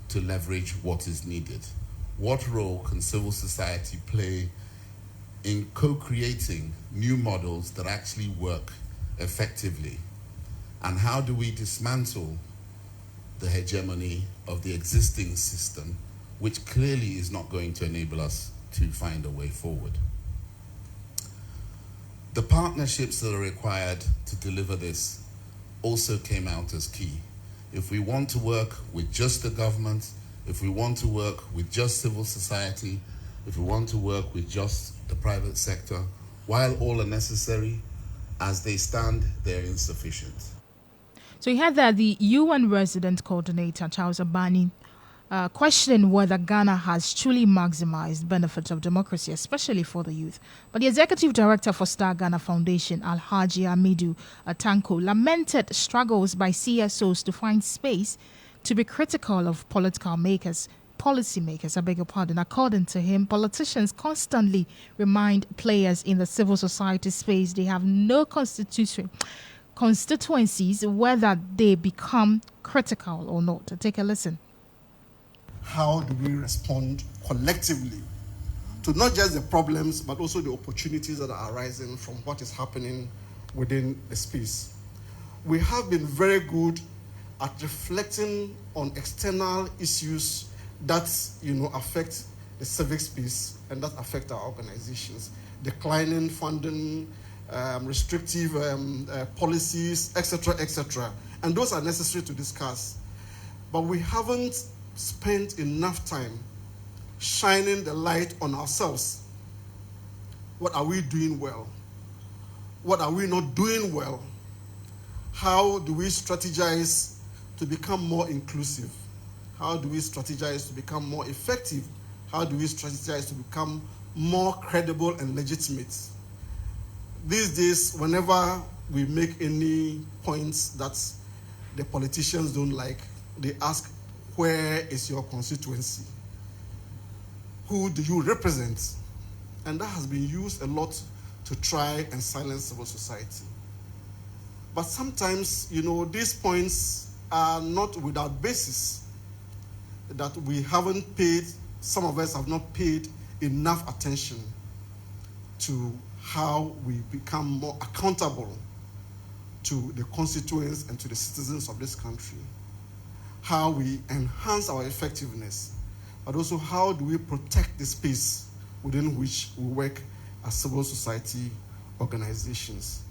to leverage what is needed. What role can civil society play in co-creating new models that actually work effectively? And how do we dismantle the hegemony of the existing system, which clearly is not going to enable us to find a way forward? The partnerships that are required to deliver this also came out as key. If we want to work with just the government, if we want to work with just civil society, if we want to work with just the private sector, while all are necessary, as they stand, they're insufficient. So you had that the UN resident coordinator, Charles Abani, questioning whether Ghana has truly maximized benefits of democracy, especially for the youth. But the executive director for Starr Ghana Foundation, Alhaji Amidu Tanko, lamented struggles by CSOs to find space to be critical of policymakers. According to him, politicians constantly remind players in the civil society space they have no constituencies, whether they become critical or not. Take a listen. How do we respond collectively to not just the problems, but also the opportunities that are arising from what is happening within the space? We have been very good at reflecting on external issues that affect the civic space and that affect our organizations. Declining funding, restrictive policies, etc., etc. And those are necessary to discuss. But we haven't spent enough time shining the light on ourselves. What are we doing well? What are we not doing well? How do we strategize to become more inclusive? How do we strategize to become more effective? How do we strategize to become more credible and legitimate? these days, whenever we make any points that the politicians don't like, they ask, where is your constituency? Who do you represent? And that has been used a lot to try and silence civil society. But sometimes, these points are not without basis, that we haven't paid, some of us have not paid enough attention to how we become more accountable to the constituents and to the citizens of this country, how we enhance our effectiveness, but also how do we protect the space within which we work as civil society organizations.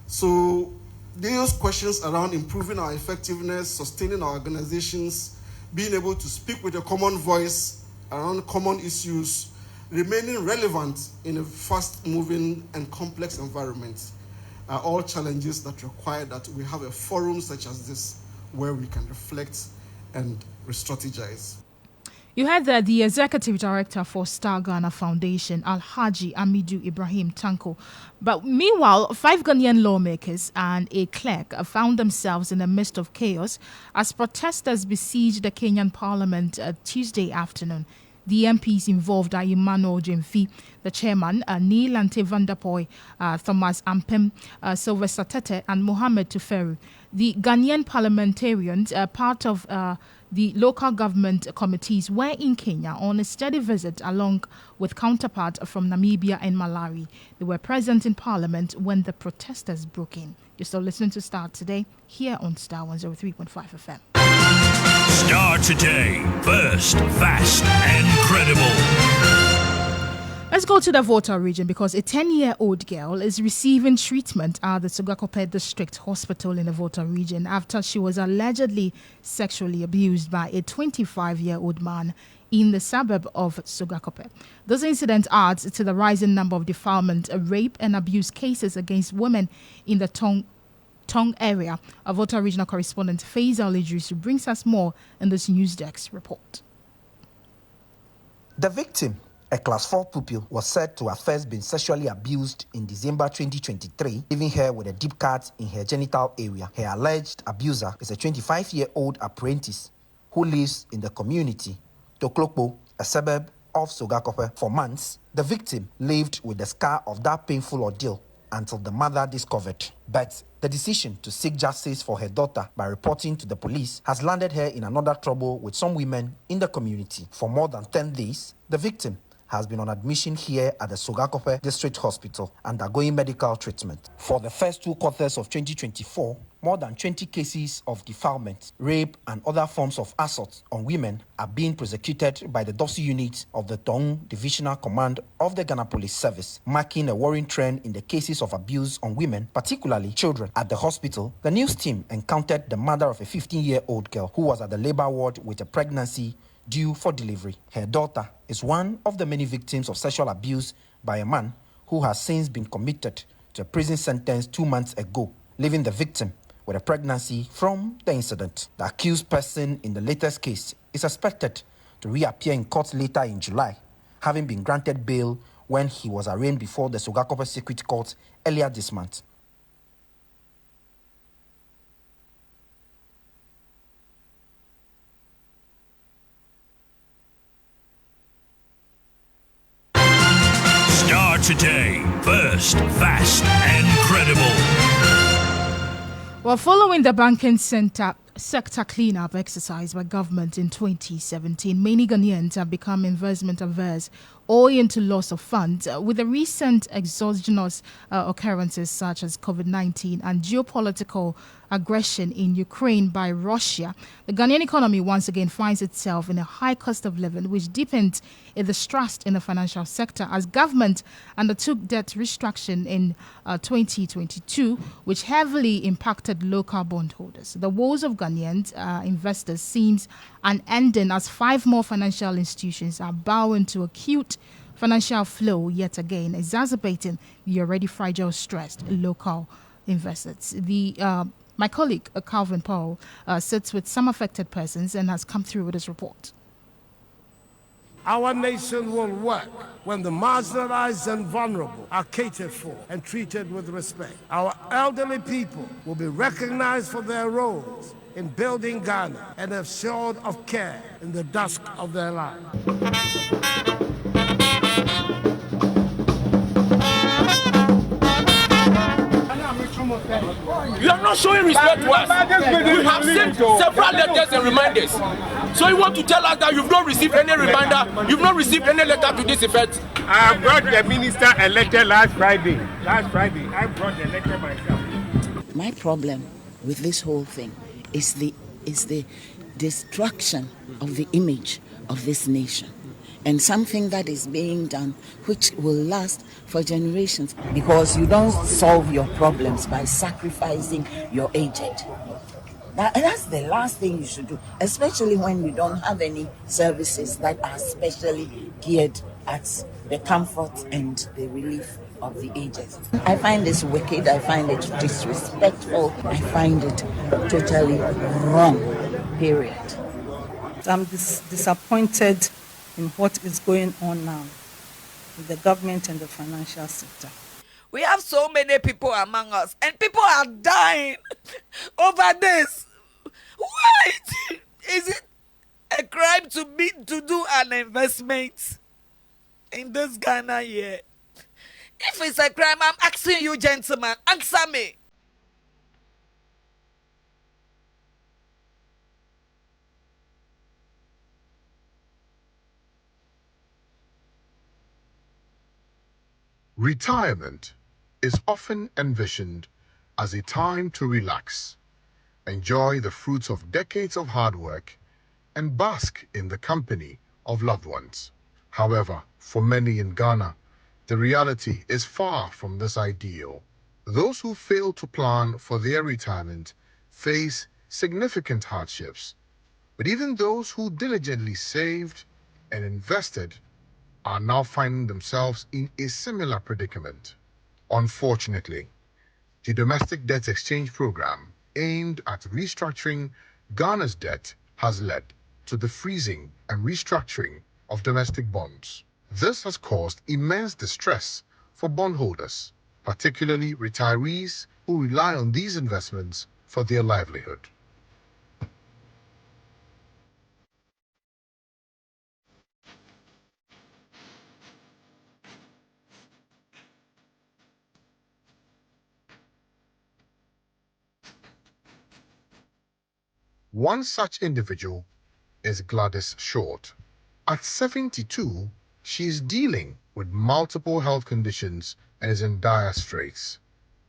So those questions around improving our effectiveness, sustaining our organizations, being able to speak with a common voice around common issues, remaining relevant in a fast-moving and complex environment are all challenges that require that we have a forum such as this where we can reflect and re-strategize. You heard that the Executive Director for Starr Ghana Foundation, Alhaji Amidu Ibrahim Tanko. But meanwhile, 5 Ghanaian lawmakers and a clerk found themselves in the midst of chaos as protesters besieged the Kenyan Parliament Tuesday afternoon. The MPs involved are Emmanuel Jemfi, the chairman, Neil Ante Vanderpoy, Thomas Ampem, Sylvester Tete, and Mohamed Tuferu. The Ghanaian parliamentarians, part of the local government committees, were in Kenya on a study visit along with counterparts from Namibia and Malawi. They were present in Parliament when the protesters broke in. You're still listening to Starr Today here on Starr 103.5 FM. Starr Today, first, fast, and credible. Let's go to the Volta region because a 10-year-old girl is receiving treatment at the Sogakope District Hospital in the Volta region after she was allegedly sexually abused by a 25-year-old man in the suburb of Sogakope. This incident adds to the rising number of defilement, rape, and abuse cases against women in the Tong area. Our Volta regional correspondent Faisal Idris brings us more in this News Desk report. The victim, a class 4 pupil, was said to have first been sexually abused in December 2023, leaving her with a deep cut in her genital area. Her alleged abuser is a 25-year-old apprentice who lives in the community, Toklokpo, a suburb of Sogakope. For months, the victim lived with the scar of that painful ordeal until the mother discovered. But the decision to seek justice for her daughter by reporting to the police has landed her in another trouble with some women in the community. For more than 10 days, the victim has been on admission here at the Sogakope District Hospital undergoing medical treatment. For the first 2 quarters of 2024, more than 20 cases of defilement, rape, and other forms of assault on women are being prosecuted by the Dosi unit of the Tong Divisional Command of the Ghana Police Service, marking a worrying trend in the cases of abuse on women, particularly children. At the hospital, the news team encountered the mother of a 15-year-old girl who was at the labor ward with a pregnancy due for delivery. Her daughter is one of the many victims of sexual abuse by a man who has since been committed to a prison sentence 2 months ago, leaving the victim with a pregnancy from the incident. The accused person in the latest case is expected to reappear in court later in July, having been granted bail when he was arraigned before the Sogakope Circuit Court earlier this month. Starr Today, first, fast, and credible. Well, following the banking sector cleanup exercise by government in 2017, many Ghanaians have become investment averse owing to loss of funds. With the recent exogenous occurrences such as COVID-19 and geopolitical aggression in Ukraine by Russia, the Ghanaian economy once again finds itself in a high cost of living, which deepens the distrust in the financial sector as government undertook debt restructuring in 2022, which heavily impacted local bondholders. The woes of Ghanaian investors seems unending as 5 more financial institutions are bowing to acute financial flow yet again, exacerbating the already fragile, stressed local investors. My colleague, Calvin Powell, sits with some affected persons and has come through with his report. Our nation will work when the marginalized and vulnerable are catered for and treated with respect. Our elderly people will be recognized for their roles in building Ghana and assured of care in the dusk of their lives. You are not showing respect to us. We have sent several letters and reminders. So you want to tell us that you've not received any reminder, you've not received any letter to this effect? I brought the minister a letter last Friday. I brought the letter myself. My problem with this whole thing is the destruction of the image of this nation, and something that is being done which will last for generations, because you don't solve your problems by sacrificing your aged. That's the last thing you should do, especially when you don't have any services that are specially geared at the comfort and the relief of the aged. I find this wicked, I find it disrespectful, I find it totally wrong, period. I'm disappointed in what is going on now with the government and the financial sector. We have so many people among us, and people are dying over this. Why is it a crime to do an investment in this Ghana here? If it's a crime, I'm asking you, gentlemen, answer me. Retirement is often envisioned as a time to relax, enjoy the fruits of decades of hard work, and bask in the company of loved ones. However, for many in Ghana, the reality is far from this ideal. Those who fail to plan for their retirement face significant hardships, but even those who diligently saved and invested are now finding themselves in a similar predicament. Unfortunately, the Domestic Debt Exchange Program, aimed at restructuring Ghana's debt, has led to the freezing and restructuring of domestic bonds. This has caused immense distress for bondholders, particularly retirees who rely on these investments for their livelihood. One such individual is Gladys Short. At 72, she is dealing with multiple health conditions and is in dire straits.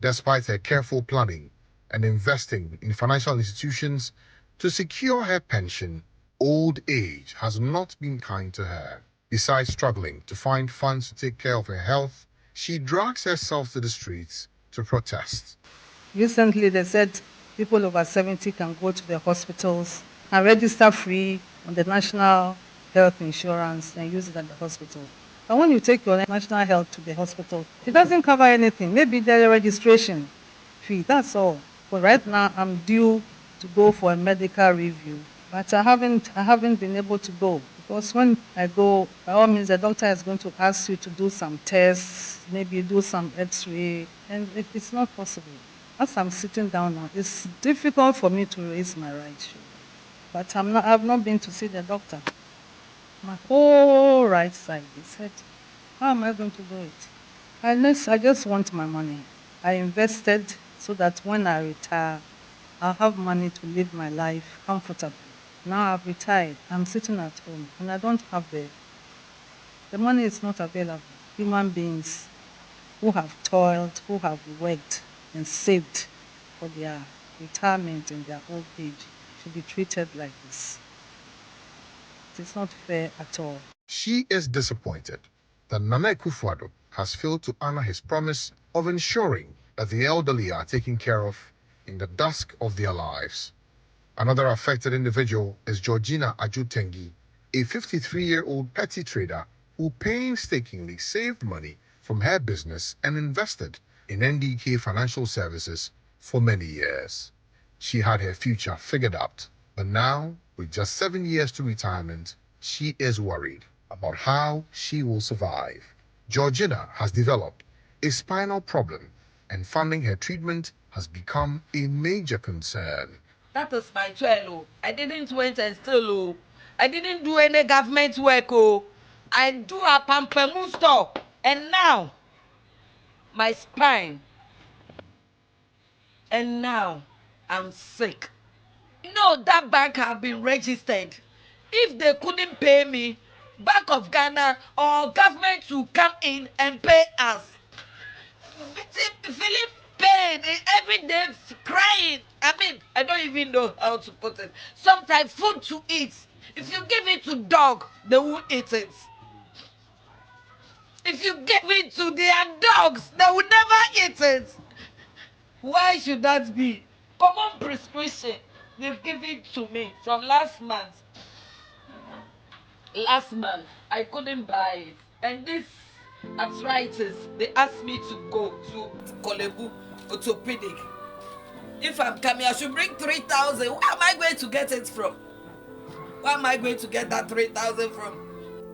Despite her careful planning and investing in financial institutions to secure her pension, old age has not been kind to her. Besides struggling to find funds to take care of her health, she drags herself to the streets to protest. Recently, they said people over 70 can go to the hospitals and register free on the national health insurance and use it at the hospital. But when you take your national health to the hospital, it doesn't cover anything. Maybe the registration fee, that's all. But right now, I'm due to go for a medical review. But I haven't been able to go, because when I go, by all means, the doctor is going to ask you to do some tests, maybe do some x-ray, and it's not possible. As I'm sitting down now, it's difficult for me to raise my right shoulder. But I've not been to see the doctor. My whole right side is hurting. How am I going to do it? I just want my money. I invested so that when I retire, I'll have money to live my life comfortably. Now I've retired. I'm sitting at home and I don't have the money is not available. Human beings who have toiled, who have worked and saved for their retirement in their old age should be treated like this. It's not fair at all. She is disappointed that Nana Akufo-Addo has failed to honor his promise of ensuring that the elderly are taken care of in the dusk of their lives. Another affected individual is Georgina Ajutengi, a 53-year-old petty trader who painstakingly saved money from her business and invested in NDK Financial Services for many years. She had her future figured out, but now, with just 7 years to retirement, she is worried. about how she will survive. Georgina has developed a spinal problem, and funding her treatment has become a major concern. That is my child. Oh. I didn't went and still. Oh. I didn't do any government work. Oh. I do a pampemu store. And now, my spine. And now, I'm sick. No, that bank have been registered. If they couldn't pay me, Bank of Ghana or government will come in and pay us. Feeling pain every day, crying. I mean, I don't even know how to put it. Sometimes food to eat. If you give it to dog, they won't eat it. If you give it to their dogs, they will never eat it. Why should that be? Common prescription they've given to me from last month. Last month, I couldn't buy it. And this arthritis, they asked me to go to Kolebu orthopedic. If I'm coming, I should bring 3,000. Where am I going to get it from? Where am I going to get that 3,000 from?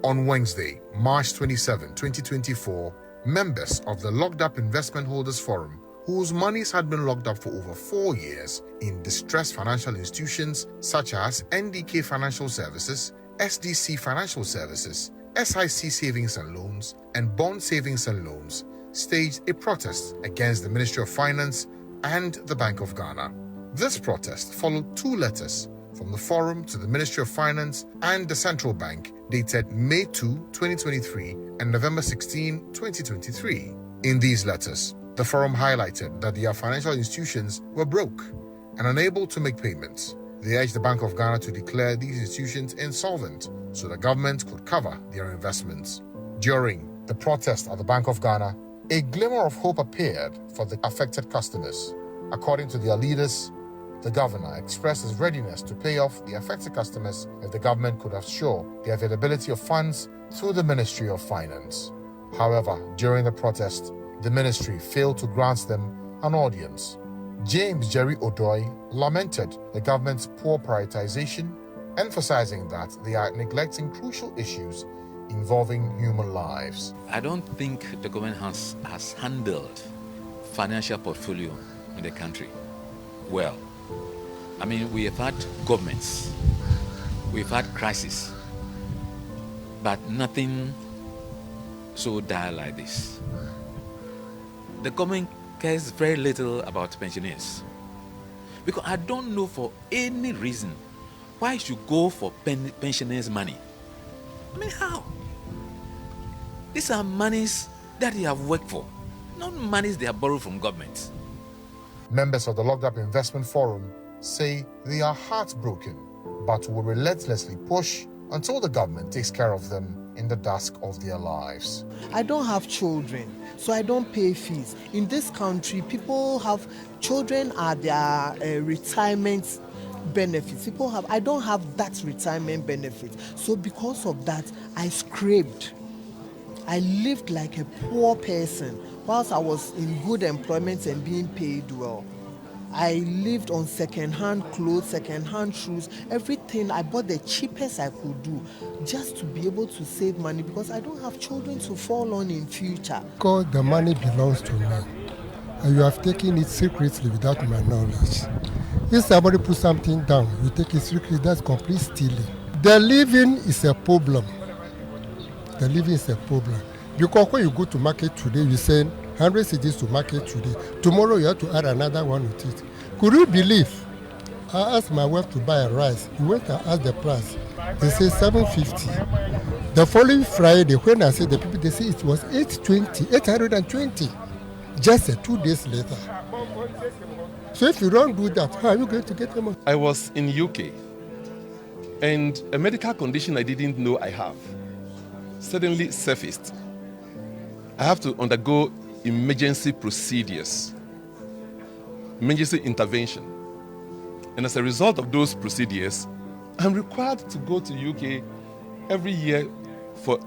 On Wednesday, March 27, 2024, members of the Locked Up Investment Holders Forum, whose monies had been locked up for over 4 years in distressed financial institutions such as NDK Financial Services, SDC Financial Services, SIC Savings and Loans, and Bond Savings and Loans, staged a protest against the Ministry of Finance and the Bank of Ghana. This protest followed 2 letters from the Forum to the Ministry of Finance and the Central Bank dated May 2, 2023 and November 16, 2023. In these letters, the Forum highlighted that their financial institutions were broke and unable to make payments. They urged the Bank of Ghana to declare these institutions insolvent so the government could cover their investments. During the protest at the Bank of Ghana, a glimmer of hope appeared for the affected customers. According to their leaders, the governor expressed his readiness to pay off the affected customers if the government could assure the availability of funds through the Ministry of Finance. However, during the protest, the ministry failed to grant them an audience. James Jerry Odoi lamented the government's poor prioritization, emphasizing that they are neglecting crucial issues involving human lives. I don't think the government has handled financial portfolio in the country well. I mean, we have had governments, we've had crises, but nothing so dire like this. The government cares very little about pensioners, because I don't know for any reason why you should go for pensioners' money. I mean, how? These are monies that you have worked for, not monies they have borrowed from government. Members of the Locked Up Investment Forum say they are heartbroken, but will relentlessly push until the government takes care of them in the dusk of their lives. I don't have children, so I don't pay fees. In this country, people have children are their retirement benefits. I don't have that retirement benefit. So because of that, I scraped. I lived like a poor person whilst I was in good employment and being paid well. I lived on second-hand clothes, second-hand shoes, everything. I bought the cheapest I could do just to be able to save money because I don't have children to fall on in future. Because the money belongs to me and you have taken it secretly without my knowledge. If somebody puts something down, you take it secretly, that's complete stealing. The living is a problem. The living is a problem. Because when you go to market today, you send 100 cedis to market today. Tomorrow you have to add another one with it. Could you believe? I asked my wife to buy a rice. He went and asked the price. They say 750. The following Friday, when I said the people, they say it was 820. Just 2 days later. So if you don't do that, how are you going to get them? I was in UK and a medical condition I didn't know I have suddenly surfaced. I have to undergo emergency procedures, emergency intervention. And as a result of those procedures, I'm required to go to UK every year for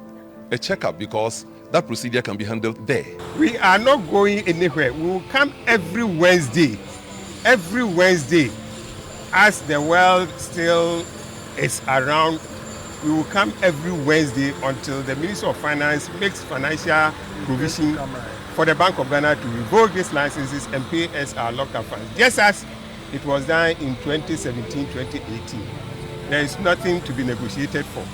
a checkup because that procedure can be handled there. We are not going anywhere. We will come every Wednesday, as the world still is around we will come every Wednesday until the Minister of Finance makes financial provision for the Bank of Ghana to revoke these licenses and pay us our locked-up funds, just as it was done in 2017-2018. There is nothing to be negotiated for.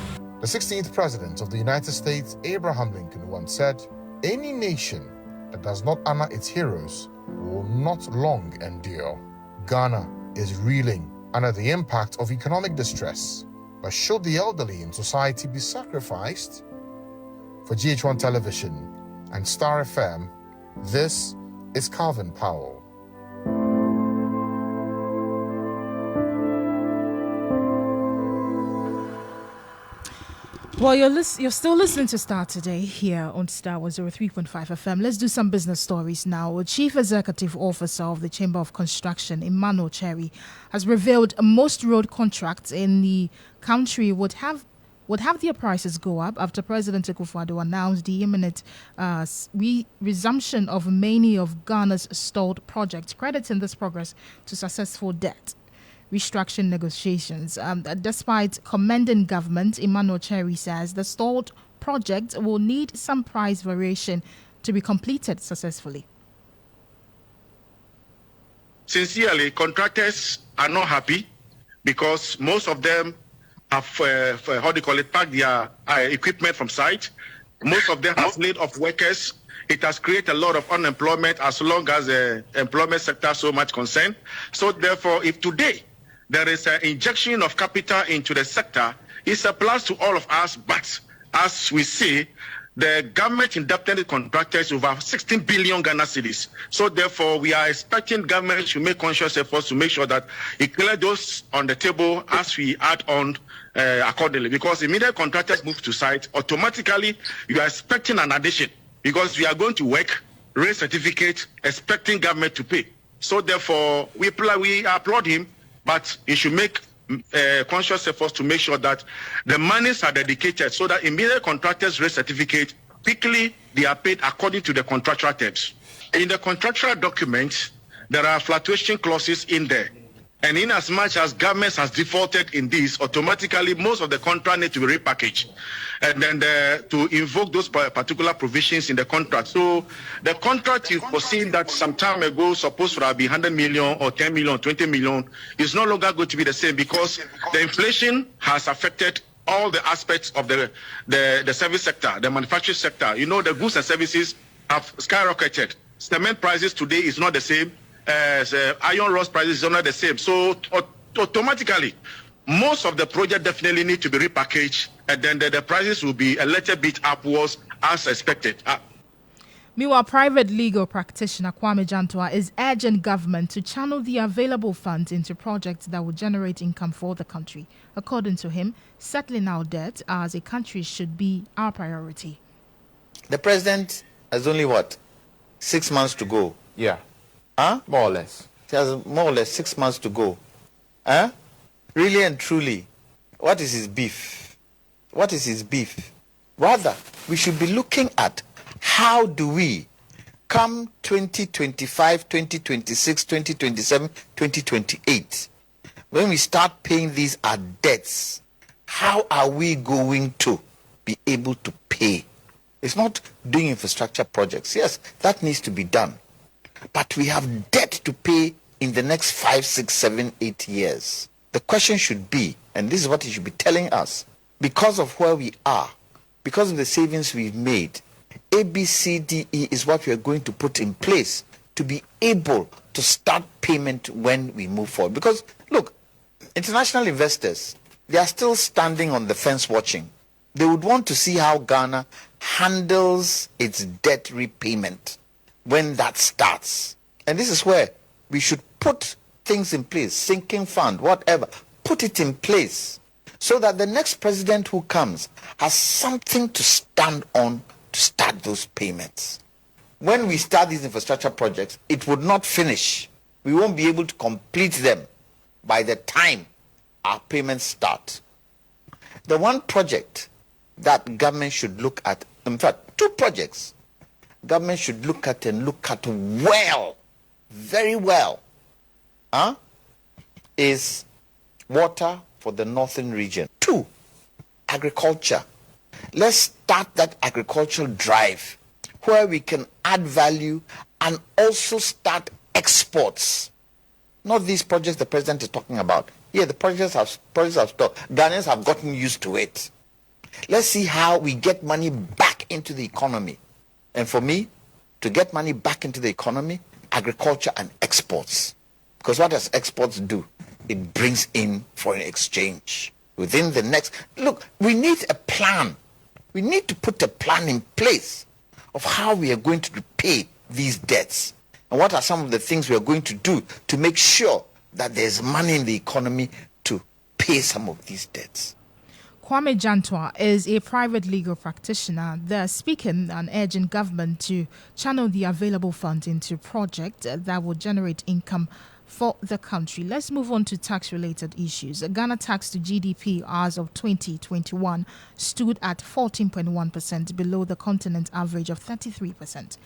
The 16th President of the United States, Abraham Lincoln, once said, "Any nation that does not honor its heroes will not long endure." Ghana is reeling under the impact of economic distress. But should the elderly in society be sacrificed? For GH1 Television and Starr FM, this is Calvin Powell. Well, you're still listening to Star today here on Star 103.5 FM. Let's do some business stories now. Chief Executive Officer of the Chamber of Construction, Emmanuel Cherry, has revealed most road contracts in the country would have their prices go up after President Akufo-Addo announced the imminent resumption of many of Ghana's stalled projects, crediting this progress to successful debt restructuring negotiations. Despite commending government, Emmanuel Cherry says the stalled project will need some price variation to be completed successfully. Sincerely, contractors are not happy because most of them have, packed their equipment from site. Most of them have laid off workers. It has created a lot of unemployment as long as the employment sector is so much concerned. So therefore, if today there is an injection of capital into the sector, it's a plus to all of us. But as we see, the government indebted contractors over 16 billion Ghana cedis. So therefore, we are expecting government to make conscious efforts to make sure that it clear those on the table as we add on accordingly. Because immediate contractors move to site, automatically you are expecting an addition because we are going to work, raise certificate, expecting government to pay. So therefore, we applaud him, but he should make conscious efforts to make sure that the monies are dedicated so that immediate contractors raise certificate, quickly they are paid according to the contractual terms. In the contractual documents, there are fluctuation clauses in there. And in as much as governments has defaulted in this, automatically most of the contract need to be repackaged. And then to invoke those particular provisions in the contract. So the contract you foreseen that some time ago supposed to have been 100 million or 10 million, 20 million is no longer going to be the same because the inflation has affected all the aspects of the service sector, the manufacturing sector. You know, the goods and services have skyrocketed. Cement prices today is not the same. Iron rod prices are not the same. So automatically, most of the project definitely need to be repackaged, and then the prices will be a little bit upwards as expected. Meanwhile, private legal practitioner Kwame Jantua is urging government to channel the available funds into projects that will generate income for the country. According to him, settling our debt as a country should be our priority. The president has only, 6 months to go? Yeah. Huh? More or less. He has more or less 6 months to go. Huh? Really and truly, what is his beef? What is his beef? Rather, we should be looking at how do we come 2025, 2026, 2027, 2028, when we start paying these our debts, how are we going to be able to pay? It's not doing infrastructure projects. Yes, that needs to be done. But we have debt to pay in the next 5, 6, 7, 8 years. The question should be, and this is what he should be telling us, because of where we are, because of the savings we've made, ABCDE is what we are going to put in place to be able to start payment when we move forward. Because, look, international investors, they are still standing on the fence watching. They would want to see how Ghana handles its debt repayment when that starts. And this is where we should put things in place, sinking fund, whatever, put it in place so that the next president who comes has something to stand on to start those payments. When we start these infrastructure projects, it would not finish. We won't be able to complete them by the time our payments start. The one project that government should look at, in fact, 2 projects, government should look at and look at well, very well, is water for the northern region. 2, agriculture. Let's start that agricultural drive where we can add value and also start exports. Not these projects the president is talking about. Yeah, the projects have stopped. Ghanaians have gotten used to it. Let's see how we get money back into the economy. And for me, to get money back into the economy, agriculture and exports. Because what does exports do? It brings in foreign exchange. Within the next... Look, we need a plan. We need to put a plan in place of how we are going to repay these debts. And what are some of the things we are going to do to make sure that there's money in the economy to pay some of these debts. Kwame Jantwa is a private legal practitioner. They're speaking and urging government to channel the available funds into projects that will generate income for the country. Let's move on to tax-related issues. Ghana tax to GDP as of 2021 stood at 14.1%, below the continent average of 33%.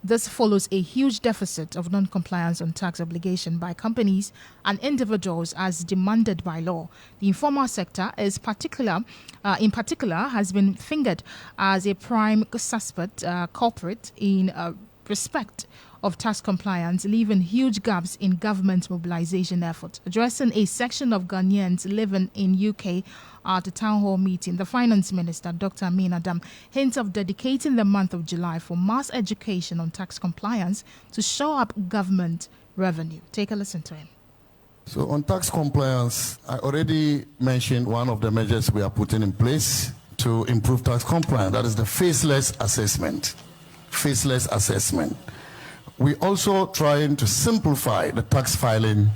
This follows a huge deficit of non-compliance on tax obligation by companies and individuals as demanded by law. The informal sector in particular has been fingered as a prime suspect culprit in respect of tax compliance, leaving huge gaps in government mobilization efforts. Addressing a section of Ghanaians living in UK at a town hall meeting, the Finance Minister, Dr. Amin Adam, hints of dedicating the month of July for mass education on tax compliance to show up government revenue. Take a listen to him. So on tax compliance, I already mentioned one of the measures we are putting in place to improve tax compliance. That is the faceless assessment. Faceless assessment. We're also trying to simplify the tax filing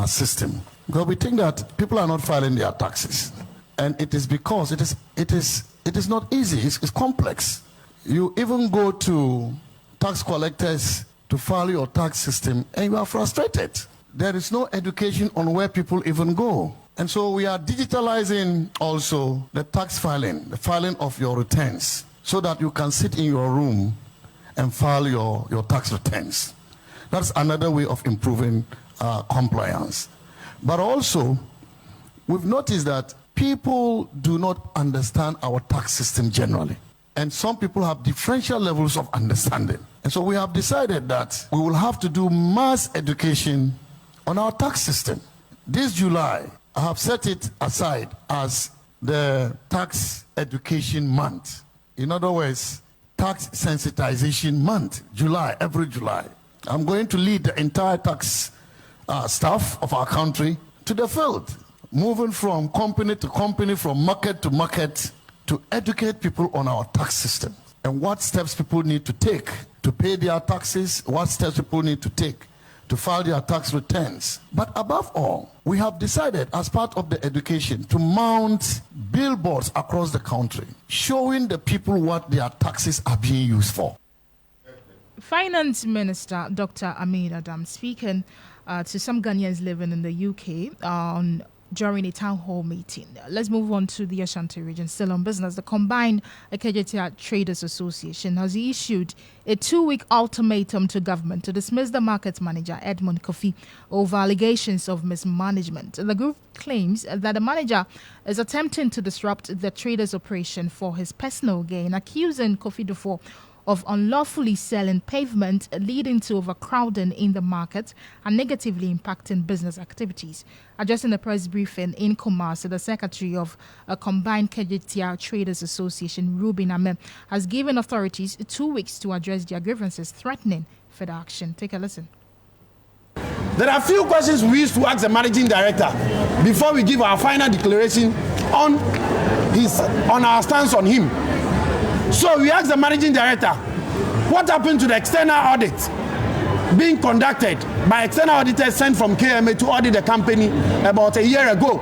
system, because we think that people are not filing their taxes, and it is because it is not easy. It's complex. You even go to tax collectors to file your tax system, and you are frustrated. There is no education on where people even go, and so we are digitalizing also the tax filing, the filing of your returns, so that you can sit in your room and file your tax returns. That's another way of improving compliance. But also, we've noticed that people do not understand our tax system generally. And some people have differential levels of understanding. And so we have decided that we will have to do mass education on our tax system. This July, I have set it aside as the tax education month. In other words, tax sensitization month, July, every July. I'm going to lead the entire tax staff of our country to the field, moving from company to company, from market to market, to educate people on our tax system and what steps people need to take to pay their taxes, what steps people need to take to file their tax returns. But above all, we have decided as part of the education to mount billboards across the country, showing the people what their taxes are being used for. Finance Minister Dr. Amin Adam speaking to some Ghanaians living in the UK during a town hall meeting. Let's move on to the Ashanti region. Still on business, the combined Kejetia Traders Association has issued a 2-week ultimatum to government to dismiss the market manager, Edmund Kofi, over allegations of mismanagement. The group claims that the manager is attempting to disrupt the traders' operation for his personal gain, accusing Kofi Dufo of unlawfully selling pavement, leading to overcrowding in the market and negatively impacting business activities. Addressing the press briefing in Kumasi, the secretary of a combined Kejetia Traders Association, Ruben Amem, has given authorities 2 weeks to address their grievances, threatening further action. Take a listen. There are a few questions we used to ask the managing director before we give our final declaration on our stance on him. So we asked the managing director, what happened to the external audit being conducted by external auditors sent from KMA to audit the company about a year ago?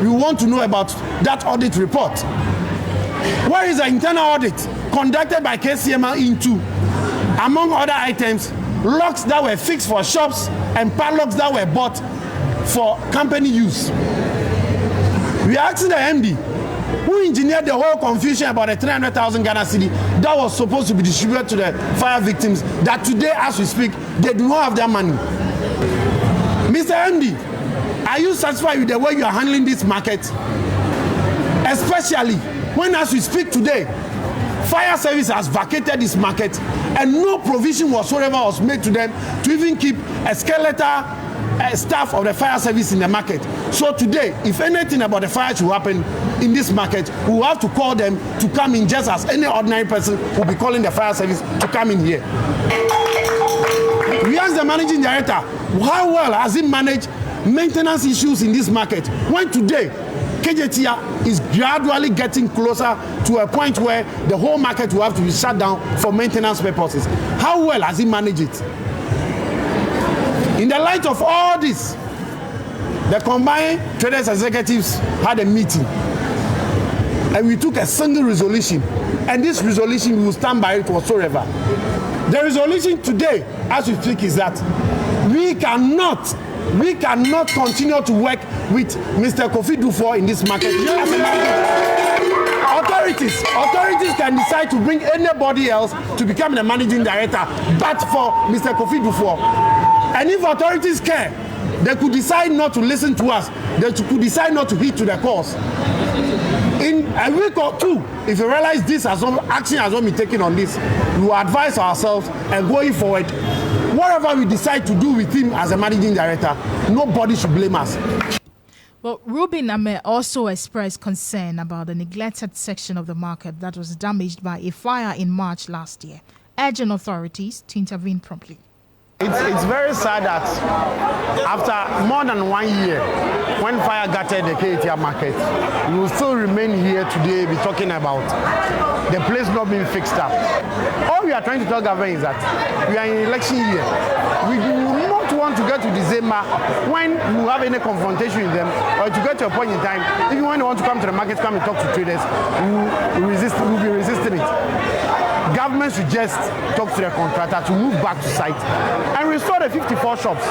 We want to know about that audit report. Where is the internal audit conducted by KCMA into, among other items, locks that were fixed for shops and padlocks that were bought for company use? We asked the MD, who engineered the whole confusion about the 300,000 Ghana cedi that was supposed to be distributed to the fire victims, that today, as we speak, they do not have their money. Mr. MD, are you satisfied with the way you are handling this market? Especially when, as we speak today, fire service has vacated this market and no provision whatsoever was made to them to even keep a skeletal staff of the fire service in the market. So today, if anything about the fire should happen in this market, we will have to call them to come in just as any ordinary person will be calling the fire service to come in here. We asked the managing director, how well has he managed maintenance issues in this market when today KJTR is gradually getting closer to a point where the whole market will have to be shut down for maintenance purposes? How well has he managed it? In the light of all this, the combined traders executives had a meeting and we took a single resolution, and this resolution we will stand by it whatsoever. The resolution today, as we speak, is that we cannot continue to work with Mr. Kofi Dufour in this market. Authorities can decide to bring anybody else to become the managing director, but for Mr. Kofi Dufour. And if authorities care, they could decide not to listen to us. They could decide not to heed to the cause. In a week or two, if you realize action has not been taken on this, we will advise ourselves, and going forward, whatever we decide to do with him as a managing director, nobody should blame us. Well, Reuben Ame also expressed concern about the neglected section of the market that was damaged by a fire in March last year, urging authorities to intervene promptly. It's very sad that after more than 1 year, when fire gutted the KTR market, we will still remain here today be talking about the place not being fixed up. All we are trying to tell government is that we are in election year. We do not want to get to December when we have any confrontation with them, or to get to a point in time, even when they want to come to the market, come and talk to traders, we will be resisting it. Government should just talk to the contractor to move back to site and restore the 54 shops.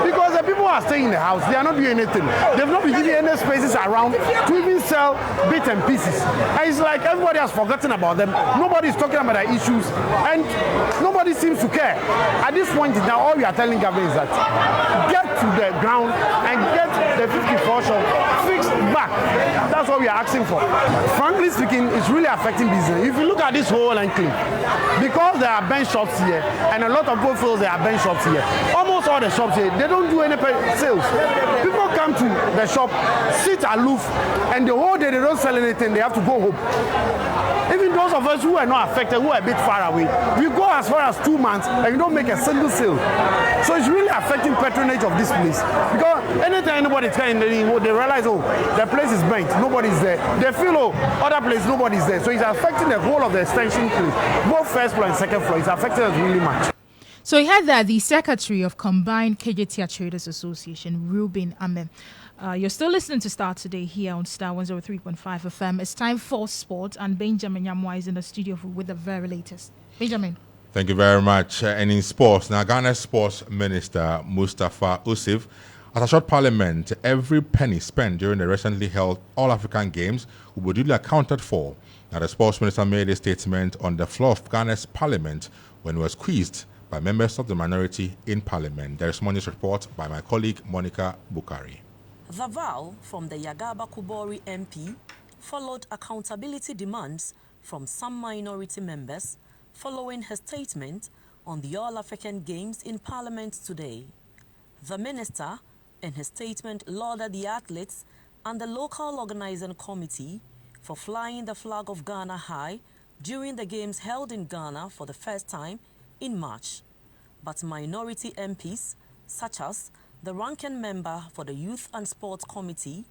Because the people are staying in the house, they are not doing anything. They've not been giving any spaces around to even sell bits and pieces. And it's like everybody has forgotten about them. Nobody is talking about their issues, and nobody seems to care. At this point in time, all we are telling government is that get to the ground and get the 54 shops fixed back. That's what we are asking for. Frankly speaking, it's really affecting business. If you look at this whole enclave, because there are bench shops here, and a lot of people feel there are bench shops here, almost all the shops here, they don't do any sales. People come to the shop, sit aloof, and the whole day they don't sell anything, they have to go home. Even those of us who are not affected, who are a bit far away, we go as far as 2 months and we don't make a single sale. So it's really affecting patronage of this place. Because anytime anybody's coming, they realize, oh, the place is burnt, nobody's there. They feel, oh, other place, nobody's there. So it's affecting the whole of the extension place, both first floor and second floor. It's affecting us really much. So we heard that the Secretary of Combined KJTR Traders Association, Reuben Ame. You're still listening to Starr today here on Starr 103.5 FM. It's time for sport, and Benjamin Yamwa is in the studio with the very latest. Benjamin. Thank you very much. And in sports, now Ghana's Sports Minister Mustafa Usif has assured Parliament every penny spent during the recently held All-African Games will be duly accounted for. Now the Sports Minister made a statement on the floor of Ghana's Parliament when he was quizzed by members of the minority in Parliament. There is Money's report by my colleague Monica Bukari. The vow from the Yagaba Kubori MP followed accountability demands from some minority members following her statement on the All-African Games in Parliament today. The minister, in his statement, lauded the athletes and the local organizing committee for flying the flag of Ghana high during the games held in Ghana for the first time in March. But minority MPs, such as the ranking member for the Youth and Sports Committee,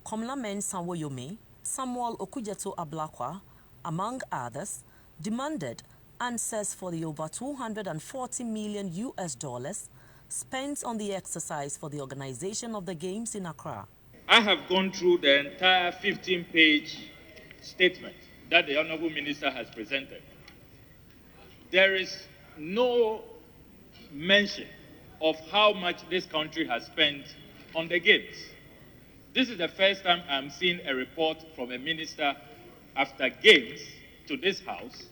Komlamen Sanwoyome, Samuel Okujeto Ablakwa, among others, demanded answers for the over $240 million spent on the exercise for the organization of the Games in Accra. I have gone through the entire 15-page statement that the Honorable Minister has presented. There is no mention of how much this country has spent on the Games. This is the first time I'm seeing a report from a minister after Games to this House,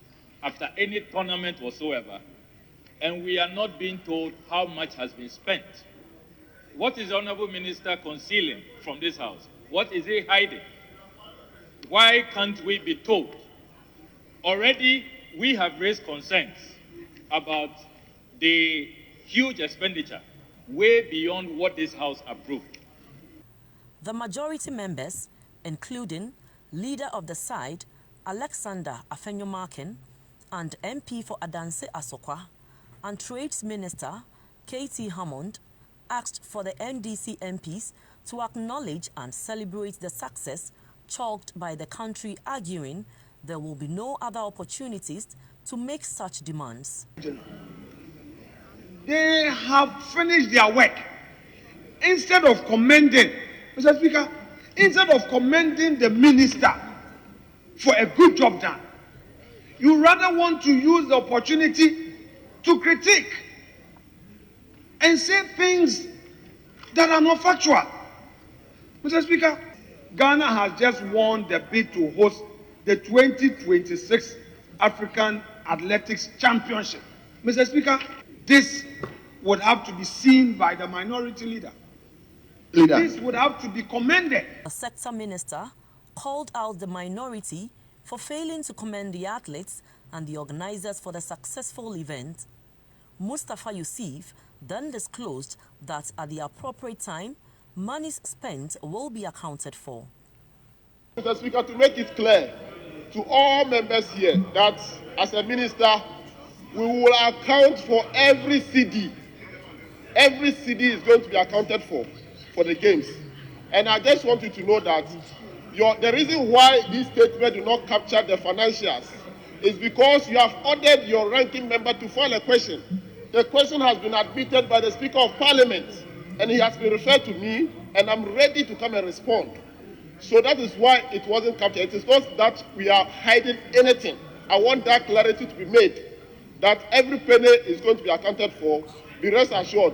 after any tournament whatsoever, and we are not being told how much has been spent. What is the Honorable Minister concealing from this House? What is he hiding? Why can't we be told? Already, we have raised concerns about the huge expenditure, way beyond what this House approved. The majority members, including leader of the side, Alexander Afenyo-Markin, and MP for Adanse Asokwa, and Trades Minister K.T. Hammond, asked for the MDC MPs to acknowledge and celebrate the success chalked by the country, arguing there will be no other opportunities to make such demands. They have finished their work. Instead of commending, Mr. Speaker, instead of commending the minister for a good job done, you rather want to use the opportunity to critique and say things that are not factual. Mr. Speaker, Ghana has just won the bid to host the 2026 African Athletics Championship. Mr. Speaker, this would have to be seen by the minority leader. This would have to be commended. The sector minister called out the minority for failing to commend the athletes and the organizers for the successful event. Mustafa Yusuf then disclosed that at the appropriate time, monies spent will be accounted for. Mr. Speaker, to make it clear to all members here that as a minister, we will account for every CD. Every CD is going to be accounted for the games. And I just want you to know that the reason why this statement do not capture the financials is because you have ordered your ranking member to file a question. The question has been admitted by the Speaker of Parliament, and he has been referred to me, and I'm ready to come and respond. So that is why it wasn't captured. It is not that we are hiding anything. I want that clarity to be made, that every penny is going to be accounted for. Be rest assured.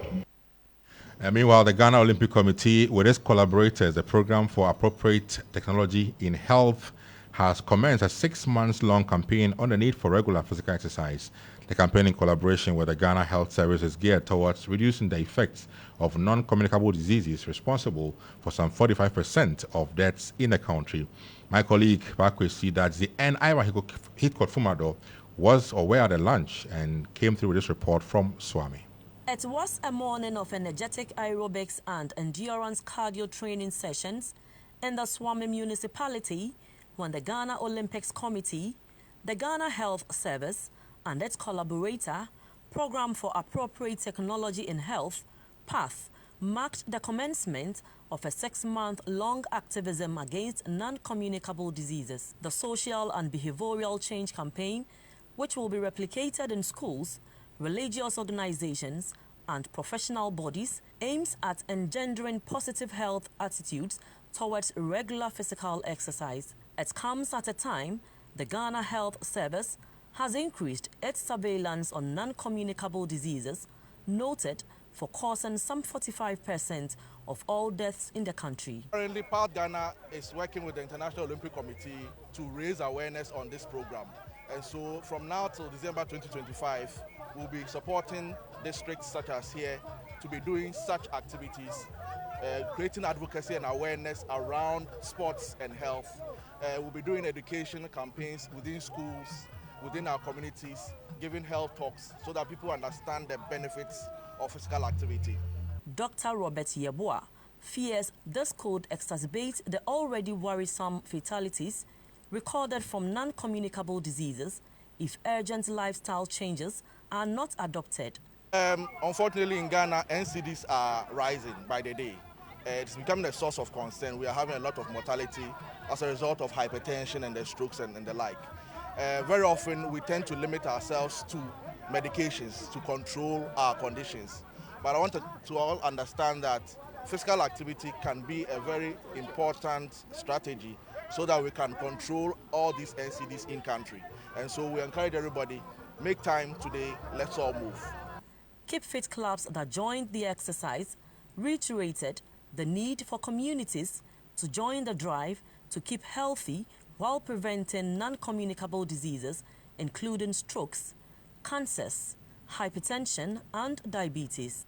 Meanwhile, the Ghana Olympic Committee, with its collaborators, the Program for Appropriate Technology in Health, has commenced a 6-month-long campaign on the need for regular physical exercise. The campaign, in collaboration with the Ghana Health Service, is geared towards reducing the effects of non-communicable diseases responsible for some 45% of deaths in the country. My colleague, Bakwesi Dadzi, and Ira Hitkot Fumado were at the lunch and came through with this report from Swami. It was a morning of energetic aerobics and endurance cardio training sessions in the Swami municipality when the Ghana Olympics Committee, the Ghana Health Service, and its collaborator, Program for Appropriate Technology in Health, PATH, marked the commencement of a 6-month-long activism against non-communicable diseases. The social and behavioral change campaign, which will be replicated in schools, religious organizations, and professional bodies, aims at engendering positive health attitudes towards regular physical exercise. It comes at a time the Ghana Health Service has increased its surveillance on non-communicable diseases, noted for causing some 45% of all deaths in the country. Currently, PATH Ghana is working with the International Olympic Committee to raise awareness on this program. And so from now till December 2025, we'll be supporting districts such as here to be doing such activities, creating advocacy and awareness around sports and health. We'll be doing education campaigns within schools, within our communities, giving health talks so that people understand the benefits of physical activity. Dr. Robert Yeboah fears this could exacerbate the already worrisome fatalities recorded from non-communicable diseases if urgent lifestyle changes are not adopted. Unfortunately, in Ghana, NCDs are rising by the day. It's becoming a source of concern. We are having a lot of mortality as a result of hypertension and the strokes and the like. Very often, we tend to limit ourselves to medications to control our conditions. But I want to all understand that physical activity can be a very important strategy so that we can control all these NCDs in country. And so we encourage everybody, make time today, let's all move. Keep Fit clubs that joined the exercise reiterated the need for communities to join the drive to keep healthy while preventing non-communicable diseases, including strokes, cancers, hypertension, and diabetes.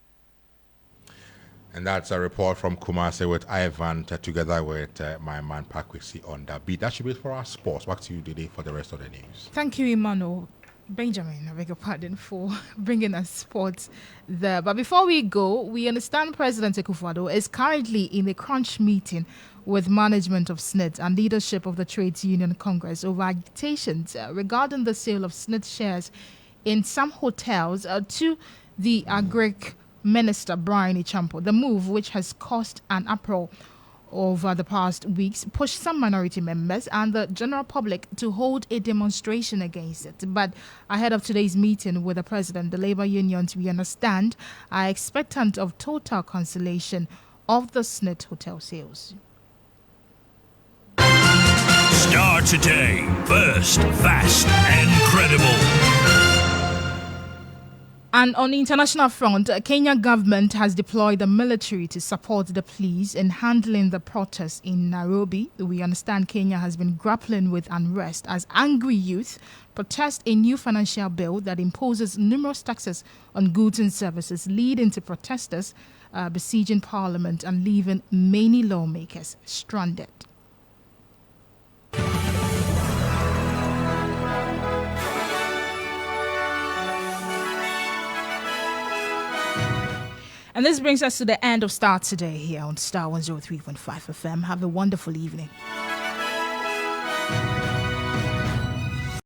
And that's a report from Kumasi with Ivan together with my man Pakwisi on that beat. That should be it for our sports. Back to you, Dede, for the rest of the news. Thank you, Emmanuel. Benjamin, I beg your pardon for bringing us sports there. But before we go, we understand President Akufo-Addo is currently in a crunch meeting with management of SNIT and leadership of the Trades Union Congress over agitations regarding the sale of SNIT shares in some hotels to the Agric Minister Brian Ichampo. The move, which has caused an uproar over the past weeks, pushed some minority members and the general public to hold a demonstration against it. But ahead of today's meeting with the president, the labor unions, we understand, are expectant of total cancellation of the SNIT hotel sales. Starr today, first, fast, and credible. And on the international front, Kenya government has deployed the military to support the police in handling the protests in Nairobi. We understand Kenya has been grappling with unrest as angry youth protest a new financial bill that imposes numerous taxes on goods and services, leading to protesters besieging parliament and leaving many lawmakers stranded. And this brings us to the end of Starr Today here on Starr 103.5 FM. Have a wonderful evening.